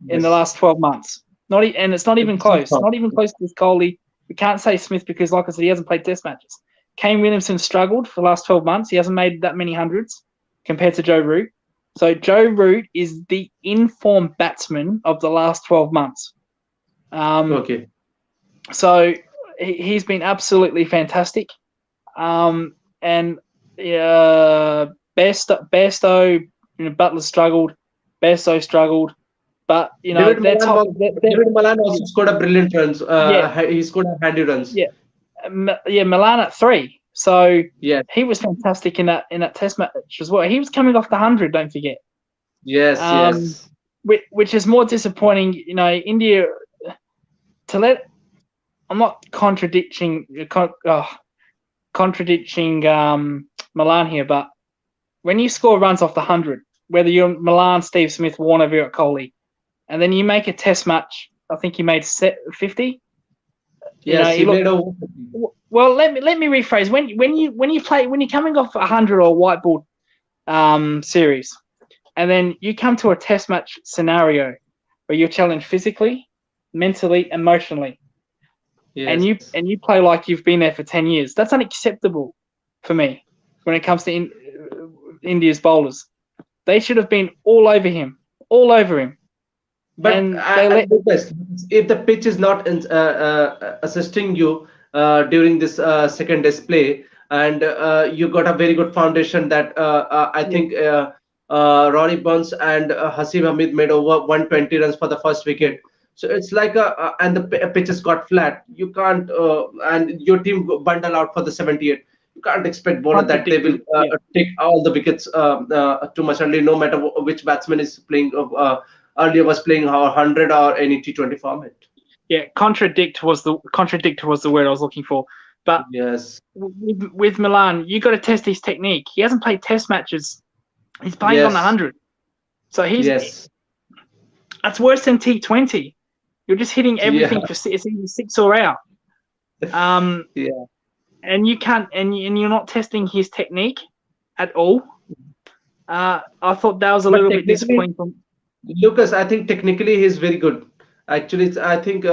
in the Yes, last 12 months. And it's not even it's a close. top. Not even close to this Kohli. We can't say Smith because, like I said, he hasn't played Test matches. Kane Williamson struggled for the last 12 months. He hasn't made that many hundreds compared to Joe Root. So Joe Root is the informed batsman of the last 12 months. Okay. So he's been absolutely fantastic. And Bairstow, Butler struggled. Bairstow struggled. But David they're Malan top. was David Malan also scored a brilliant runs. Yeah, He scored a handy runs. yeah, Milan at 3. So Yes, he was fantastic in that Test match as well. He was coming off the 100. Don't forget. yes, Um, yes. which is more disappointing. India to let. I'm not contradicting Milan here, but when you score runs off the 100, whether you're Milan, Steve Smith, Warner, Virat Kohli, and then you make a Test match, I think he made 50. Yes, He he looked made over. well. Let me rephrase. When you're coming off 100 or white ball series, and then you come to a Test match scenario where you're challenged physically, mentally, emotionally, and Yes, you play like you've been there for 10 years. That's unacceptable for me when it comes to India's bowlers. They should have been all over him, but and they let. Lucas, if the pitch is not assisting you during this second display, and you got a very good foundation that I Yeah, think Rory Burns and Hasim Hamid made over 120 runs for the first wicket. So it's like and the pitches got flat. You can't, and your team bundle out for the 78. You can't expect bowler that they will contradicting. Yeah, take all the wickets too much early, no matter which batsman is playing. Earlier was playing 100 or any T20 format. yeah. Contradict was the word I was looking for. But Yes, with Milan, you got to test his technique. He hasn't played Test matches. He's playing on the yes, 100. So yes, that's worse than T20. You're just hitting yeah, everything for it's either 6 or out. Um, yeah. and you can't, and you're not testing his technique at all. I thought that was a But little bit technically, disappointing. Lucas, I think technically he's very good. Actually, I think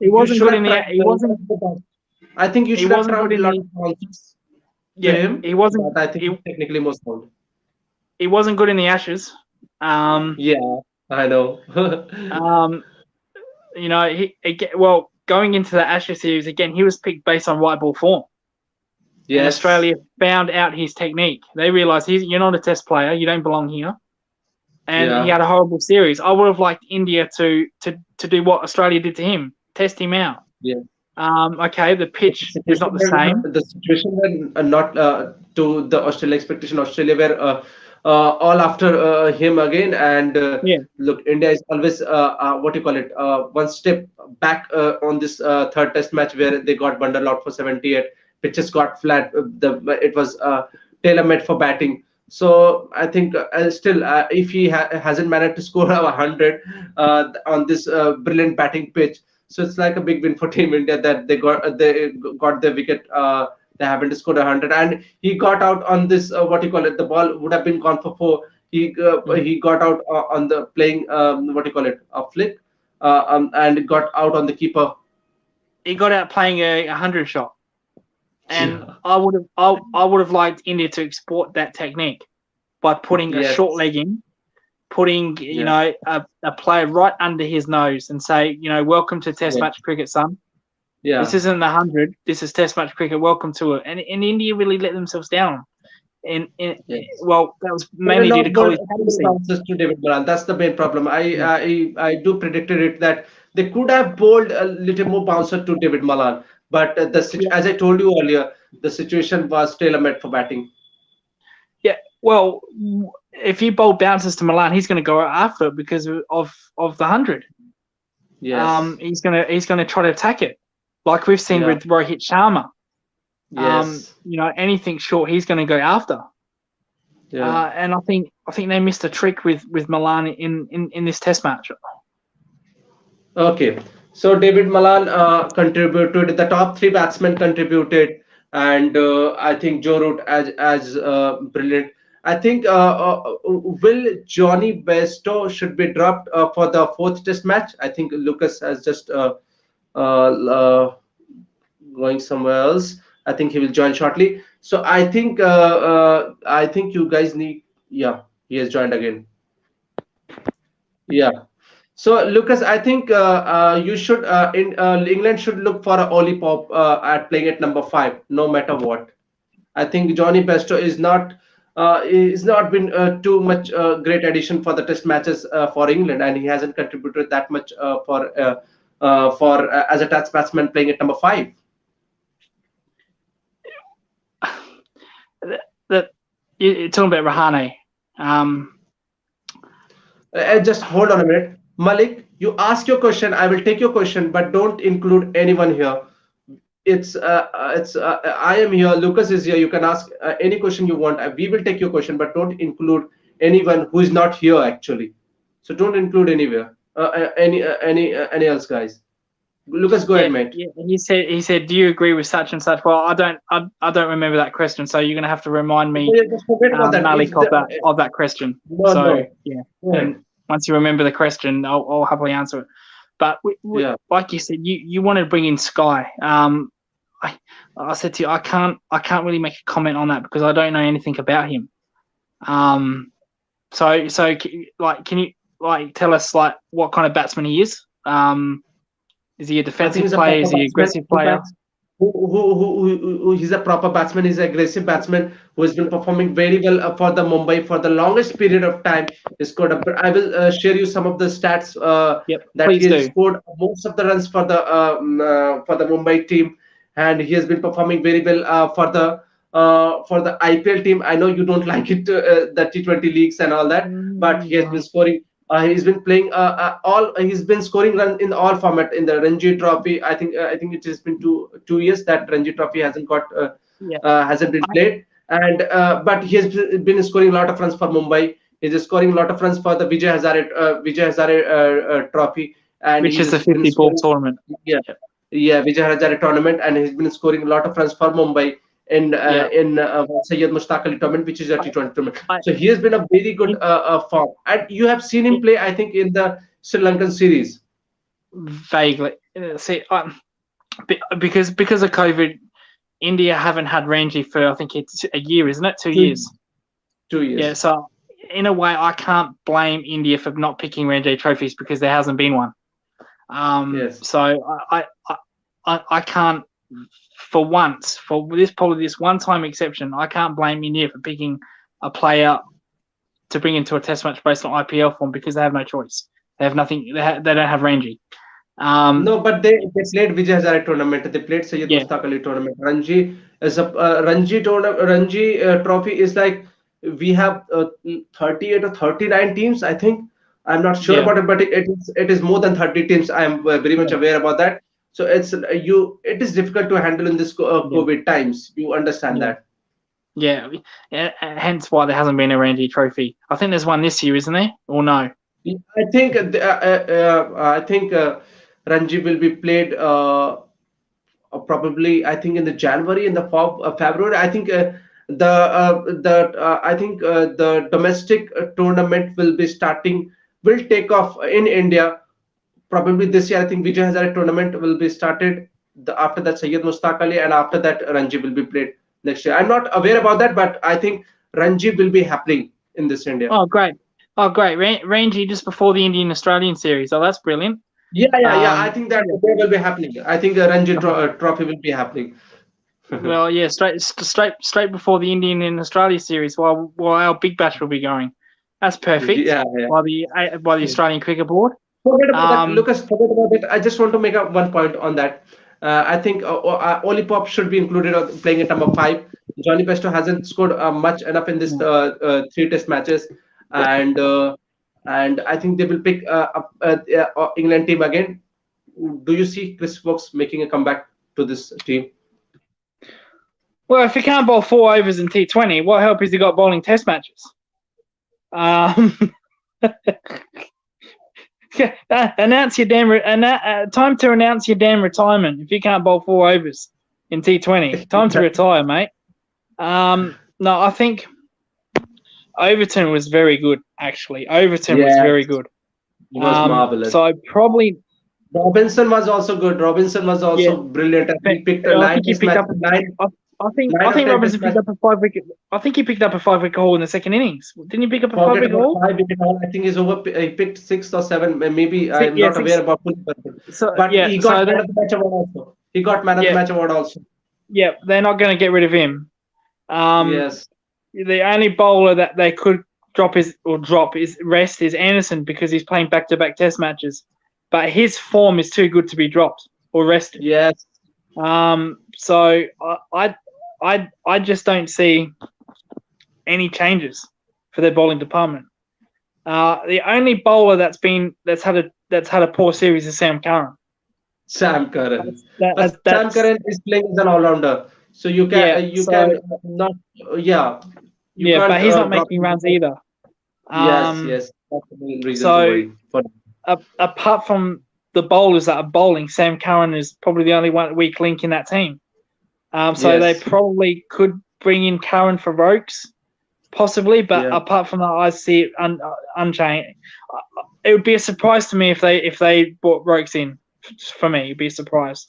He you wasn't should good in have the. tried. I think you He should have wasn't good tried a in lot the. of answers to Yeah, him, he wasn't. but I think He, he's technically more sound. he wasn't good in the Ashes. Um, Yeah, I know. um, well, going into the Ashes series again, he was picked based on white ball form, and Yes, Australia found out his technique. They realised you're not a Test player, you don't belong here, and he yeah, had a horrible series. I would have liked India to do what Australia did to him, test him out. yeah. Okay, the pitch is not the The same. situation were not to the Australia expectation. Australia were all after him again. And Yeah, look, India is always what do you call it? One step back on this third Test match where they got bundled out for 78. Pitches got flat. It was tailor-made for batting. So I think still, if he hasn't managed to score 100 on this brilliant batting pitch, so it's like a big win for Team India that they got their wicket. They haven't scored 100, and he got out on this. What do you call it? The ball would have been gone for four. He got out on the playing what do you call it? A flick, and got out on the keeper. he got out playing a 100 shot, and Yeah. I would have liked India to export that technique by putting a Yes. short leg in, putting Yeah. a player right under his nose, and say, welcome to Test Yeah. match cricket, son. This Yeah. isn't the 100. This is Test match cricket. Welcome to it. And India really let themselves down. And Yes. well, that was They will mainly due not to bowl college too many captaincy. bounces to David Moran. That's the main problem. I, Yeah. I I do predicted it that they could have bowled a little more bouncer to David Malan, but Yeah. as I told you earlier, the situation was tailor-made for batting. Yeah. Well, if you bowl bounces to Milan, he's going to go after it because of the 100. Yes. He's gonna try to attack it, like we've seen Yeah. with Rohit Sharma. Yes. Anything short, he's going to go after. Yeah. And I think they missed a trick with Milan in this Test match. Okay. So David Malan contributed. The top three batsmen contributed, and I think Joe Root as brilliant. I think will Johnny Bairstow should be dropped for the fourth Test match. I think Lucas has just uh, uh, going somewhere else. I think he will join shortly. So I think you guys need. Yeah, he has joined again. Yeah. So Lucas, I think you should in England should look for a Oli Pop at playing at number five, no matter what. I think Johnny Bairstow is not been too much great addition for the Test matches for England, and he hasn't contributed that much for as a Test batsman playing at number five. That you're talking about Rahane. Just hold on a minute, Malik. You ask your question. I will take your question, but don't include anyone here. I am here. Lucas is here. You can ask any question you want. We will take your question, but don't include anyone who is not here actually. So don't include anywhere. Any else, guys. Lucas, go Yeah, ahead, mate. yeah. He said, do you agree with such and such? Well, I don't remember that question, so you're gonna have to remind So me, yeah, just forget about that. If Malik, of that question. no, So no, yeah, go ahead. and once you remember the question, I'll happily answer it. But Yeah. like you said, you want to bring in Sky. I said to you, I can't really make a comment on that because I don't know anything about him. So can you tell us what kind of batsman he is? Is he a I think defensive he's a player? proper Is he an batsman aggressive who player? bats. He's a proper batsman. He's an aggressive batsman who has been performing very well for the Mumbai for the longest period of time. He scored. I will share you some of the stats Yep, that he please has do. scored most of the runs for the Mumbai team, and he has been performing very well for the IPL team. I know you don't like it, the T20 leagues and all that, but he has been scoring. He's been playing all. He's been scoring run in all format in the Ranji Trophy. I think it has been two years that Ranji Trophy Yeah, hasn't been I, played, and but he has been scoring a lot of runs for Mumbai. He's scoring a lot of runs for the Vijay Hazare Trophy, and which is the he's been 50 ball scoring. tournament. Yeah, Yep. yeah, Vijay Hazare tournament, and he's been scoring a lot of runs for Mumbai Yeah. in Syed Mushtaq Ali tournament, which is a I, T20 tournament. I, So he has been a very good in, form, and you have seen him in, play, I think, in the Sri Lankan series. vaguely. See, because of COVID, India haven't had Ranji for I think it's a year, isn't it? 2 years. 2 years. 2 years. Yeah. So in a way, I can't blame India for not picking Ranji trophies because there hasn't been one. Yes. So I can't for this one time exception, I can't blame India for picking a player to bring into a Test match based on IPL form because they have no choice. They have nothing. They don't have Ranji. No, but they played Vijay Hazare tournament. They played Syed Yeah, Mushtaq Ali tournament. Ranji is a Ranji tournament. Ranji trophy is like we have 38 or 39 teams, I think. I'm not sure Yeah, about it, but it is more than 30 teams. I am very much yeah, aware about that. So it is difficult to handle in this yeah, COVID times. You understand yeah, that? yeah. Hence why there hasn't been a Ranji Trophy. I think there's one this year, isn't there? Or no? I think Ranji will be played probably I think in the January in the February. I think the domestic tournament will be starting will take off in India probably this year. I think Vijay Hazare tournament will be started. After that, Sayyid Mustaq Ali, and after that, Ranji will be played next year. I'm not aware about that, but I think Ranji will be happening in this India. Oh, great. Oh, great. Ranji just before the Indian Australian series. Oh, that's brilliant. Yeah. I Um, think that yeah. they will be happening. I think the Trophy will be happening. Well, yeah, straight before the Indian and Australia series, while our Big Bash will be going. That's perfect. Yeah. By the Australian Cricket Board. Forget about that, Um, Lucas. Forget about it. I just want to make up one point on that. I think Oli Pop should be included playing at number five. Johnny Pesto hasn't scored much enough in this three Test matches, and uh, and I think they will pick up England team again. Do you see Chris Fox making a comeback to this team? well, if he can't bowl 4 overs in T20, what help has he got bowling Test matches? Um, announce your damn time to announce your damn retirement if you can't bowl 4 overs in T20. Time to retire, mate. No, I think Overton was very good. Actually, Overton was very Yes, good. he was marvelous. So probably Robinson was also good. Robinson was yeah. also brilliant. And he picked I nine think he test picked up. matches, nine, I, I nine or think ten test Robinson picked matches. up a 5 wicket. I think he picked up a 5 wicket haul in the second innings. Didn't he pick up a five Forget wicket about haul? 5 wicket haul. I think he's over. He picked six or seven. Maybe Six, I'm yeah, not aware six. about full performance. So But yeah, he got so man that of the match award also. He got man of the yeah, match award also. yeah, they're not going to get rid of him. Um, Yes. the only bowler that they could drop is rest is Anderson because he's playing back-to-back Test matches, but his form is too good to be dropped or rested. Yes. So I just don't see any changes for their bowling department. The only bowler that's had a poor series is Sam Curran. Sam Curran. But Sam That's Curran is playing as an all-rounder, so yeah. you So can not yeah you yeah, can't but he's not drop making him runs because either. yes, Um, yes, that's the main reason to so worry for. apart from the bowlers that are bowling, Sam Curran is probably the only one weak link in that team. So they Yes. probably could bring in Curran for Rokes, possibly, but Yeah. apart from that, I see it unchanged. It would be a surprise to me if they brought Rokes in. For me, it'd be a surprise.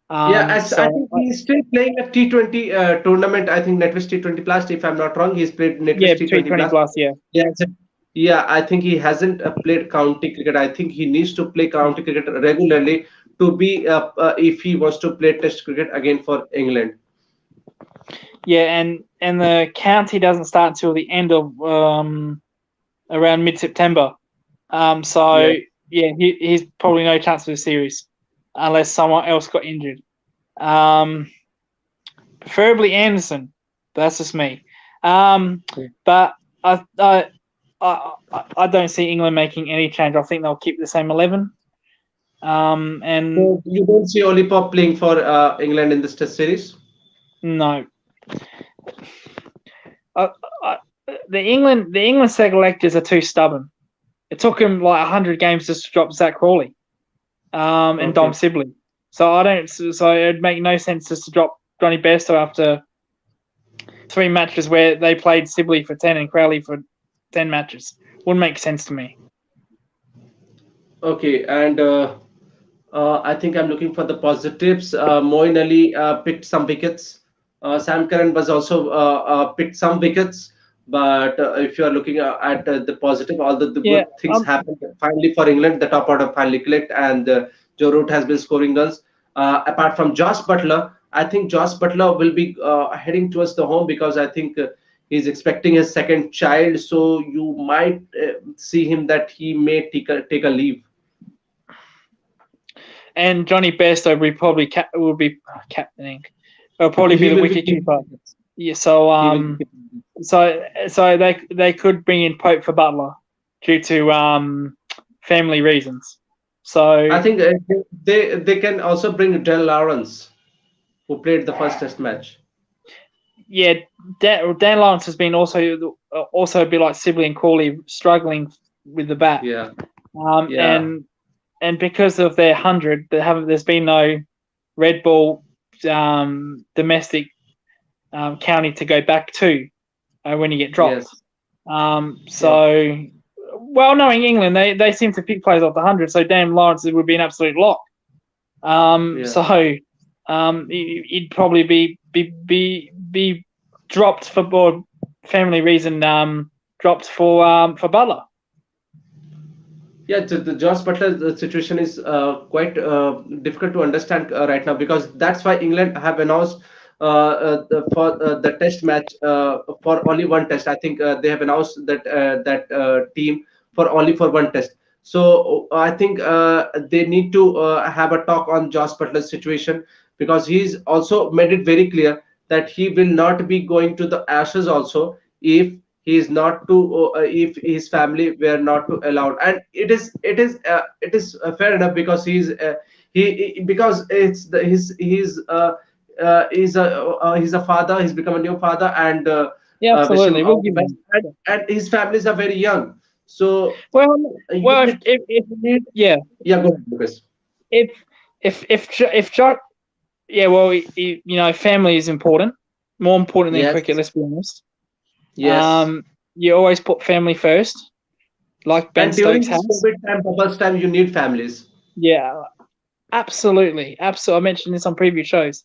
Yeah, as I So think he's still playing a T20 tournament. I think NetWest T20 Plus, if I'm not wrong, he's played yeah, NetWest T20 T20 Plus. plus, yeah, Yeah, yeah. I think he hasn't played county cricket. I think he needs to play county cricket regularly to be if he wants to play Test cricket again for England. yeah, and the county doesn't start until the end of around mid-September. So Yeah. yeah, he's probably no chance for the series unless someone else got injured. Um, Preferably Anderson. But that's just me. But I don't see England making any change. I think they'll keep the same 11. And So you don't see Olipop playing for England in this Test series? no, I, I, the England selectors are too stubborn. It took him like 100 games just to drop Zach Crawley, and Dom Okay. Sibley. So I don't. So it'd make no sense just to drop Johnny Bairstow after 3 matches where they played Sibley for 10 and Crowley for 10 matches. Wouldn't make sense to me. Okay, and I think I'm looking for the positives. Moeen Ali picked some wickets. Sam Curran was also picked some wickets. But if you are looking at the positive, all the Yeah, good things happened finally for England. The top order finally clicked, and Joe Root has been scoring runs. Apart from Josh Butler, I think Josh Butler will be heading towards the home because I think he's expecting his second child. So you might see him that he may take a leave. and Johnny Bairstow will be captaining. He'll probably be He the will be wicket keeping keeper. wickets. Yeah, so He will be keeping wickets. so they could bring in Pope for Butler due to family reasons. So I think they can also bring Del Lawrence, who played the first Test match. yeah, Dan Lawrence has been also a bit like Sibley and Crawley struggling with the bat. Yeah, Um, yeah, and and because of their 100, there's been no red ball domestic county to go back to when you get dropped. yes, yeah, So, well, knowing England, they seem to pick players off the 100, so Dan Lawrence would be an absolute lock. yeah. So he'd probably be dropped for family reason. Dropped for Butler. Yeah, the Josh Butler situation is quite difficult to understand right now, because that's why England have announced for the test match for only one test. I think they have announced that team for only for one test. So I think they need to have a talk on Josh Butler's situation, because he's also made it very clear that he will not be going to the Ashes also if he is not to if his family were not to allowed. And it is fair enough, because because it's he's a father, he's become a new father, and Yeah, wish him absolutely. We'll all the give best. him. And his families are very young, so you Well, need, you need yeah, yeah, go ahead, Lucas. if if Josh, yeah, well, family is important, more important than cricket. Yes, Let's be honest. yes. Um, you always put family first, like Ben And during Stokes this has. COVID time, bubbles time, you need families. Yeah, absolutely, absolutely. I mentioned this on previous shows.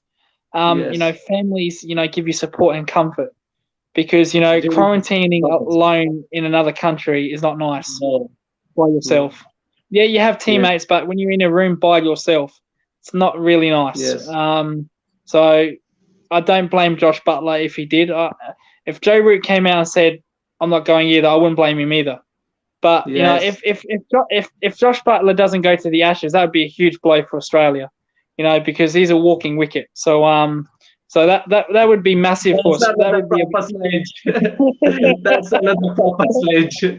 Yes, Families, give you support and comfort because during this quarantining bubbles. alone in another country is not nice No, by no. yourself. Yeah, you have Yes, teammates, but when you're in a room by yourself, it's not really nice. yes, So I don't blame Josh Butler if he did. If Joe Root came out and said, "I'm not going either," I wouldn't blame him either. But yes. if Josh Butler doesn't go to the Ashes, that would be a huge blow for Australia. Because he's a walking wicket. So that would be massive for That's us. That another would be proper sledge. That's another proper sledge.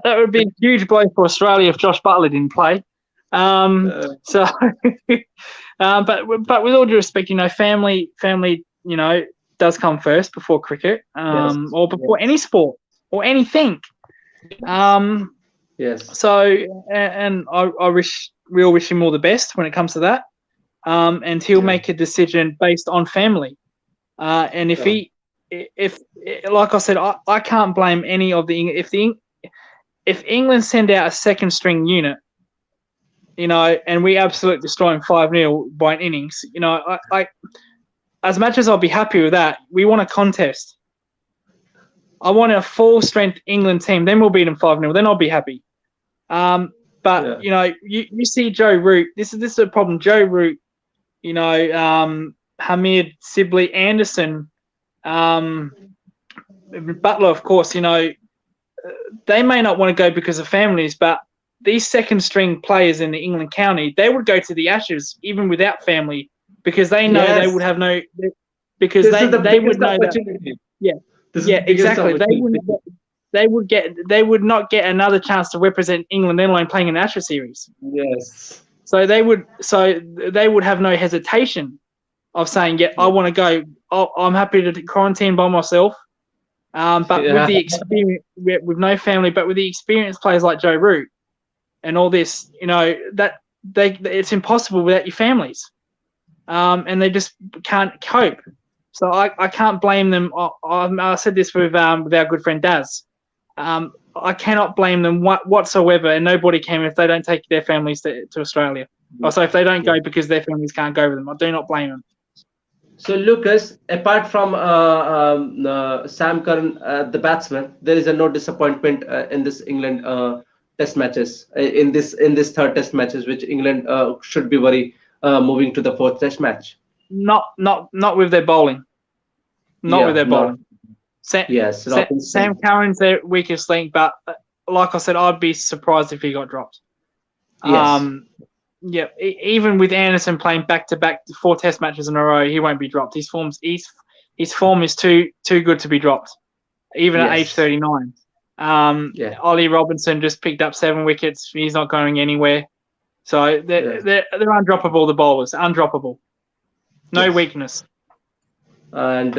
that would be a huge blow for Australia if Josh Butler didn't play. So, but with all due respect, family, does come first before cricket, Yes, or before yes, any sport or anything. yes, Um, yes, so, and we all wish him all the best when it comes to that. And he'll yeah, make a decision based on family. And sure. if like I said, I can't blame any of if England send out a second string unit, and we absolutely destroy them 5-0 by an innings, I as much as I'll be happy with that, we want a contest. I want a full strength England team. Then we'll beat them 5-0. Then I'll be happy. But Yeah, you see Joe Root. This is a problem. Joe Root, Hamid, Sibley, Anderson, um, Butler, of course. They may not want to go because of families, but these second string players in the England county, they would go to the Ashes even without family because they know they would yes. have no, because This is the they would biggest know that, opportunity. yeah, This is yeah, the biggest exactly. They opportunity. wouldn't. They would not get another chance to represent England, let alone playing an Ashes series. Yes. So they would have no hesitation of saying, "Yeah, I Yeah. want to go. I'm happy to quarantine by myself." But with Yeah. the experience, with no family, but with the experienced players like Joe Root and all this, that it's impossible without your families, and they just can't cope. So I can't blame them. I said this with our good friend Daz. I cannot blame them whatsoever, and nobody can if they don't take their families to Australia. Also, if they don't Yeah. go because their families can't go with them, I do not blame them. So, Lucas, apart from Sam Curran, the batsman, there is no disappointment in this England Test matches in this third Test matches, which England should be worried moving to the fourth Test match. Not with their bowling. Not with Yeah, their not bowling. Sam, yes, Sam Robinson. Curran's their weakest link, but like I said, I'd be surprised if he got dropped. Yes, Um, yeah, even with Anderson playing back-to-back 4 Test matches in a row, he won't be dropped. His form is too good to be dropped. even at age Yes. 39. Yeah. Ollie Robinson just picked up 7 wickets. He's not going anywhere. So Yes. they're undroppable, the bowlers. Undroppable. No Yes. weakness. And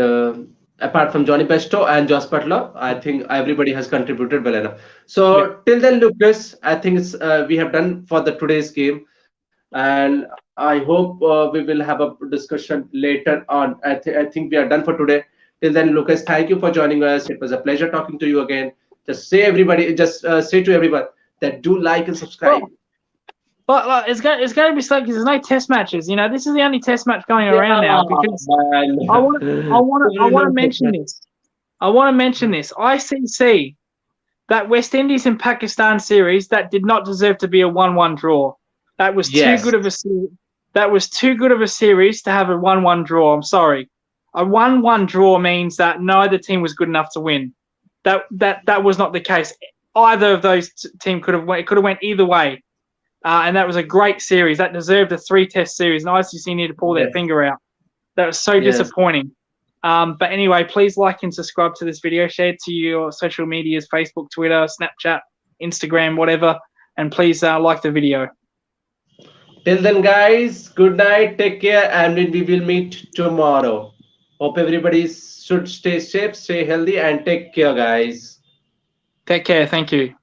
apart from Johnny Pesto and Josh Butler, I think everybody has contributed well enough. Yeah. So till then, Lucas, I think it's we have done for the today's game, and I hope we will have a discussion later on. I think we are done for today. Till then, Lucas, thank you for joining us. It was a pleasure talking to you again. Just say to everyone that do like and subscribe. Well, but like, it's going to be slow because there's no test matches. This is the only test match going Yeah, around now because man. I want to Everyone takes mention that. this. I want to mention this. ICC, that West Indies and Pakistan series, that did not deserve to be a 1-1 draw. That was too Yes. good of a that was too good of a series to have a 1-1 draw. I'm sorry. A 1-1 draw means that neither team was good enough to win. That was not the case. Either of those team could have went. It could have went either way. And that was a great series. That deserved a 3-test series. And ICC need to pull their Yes. finger out. That was so Yes. disappointing. But anyway, please like and subscribe to this video. Share it to your social medias, Facebook, Twitter, Snapchat, Instagram, whatever. And please like the video. Till then, guys, good night, take care, and we will meet tomorrow. Hope everybody should stay safe, stay healthy, and take care, guys. Take care. Thank you.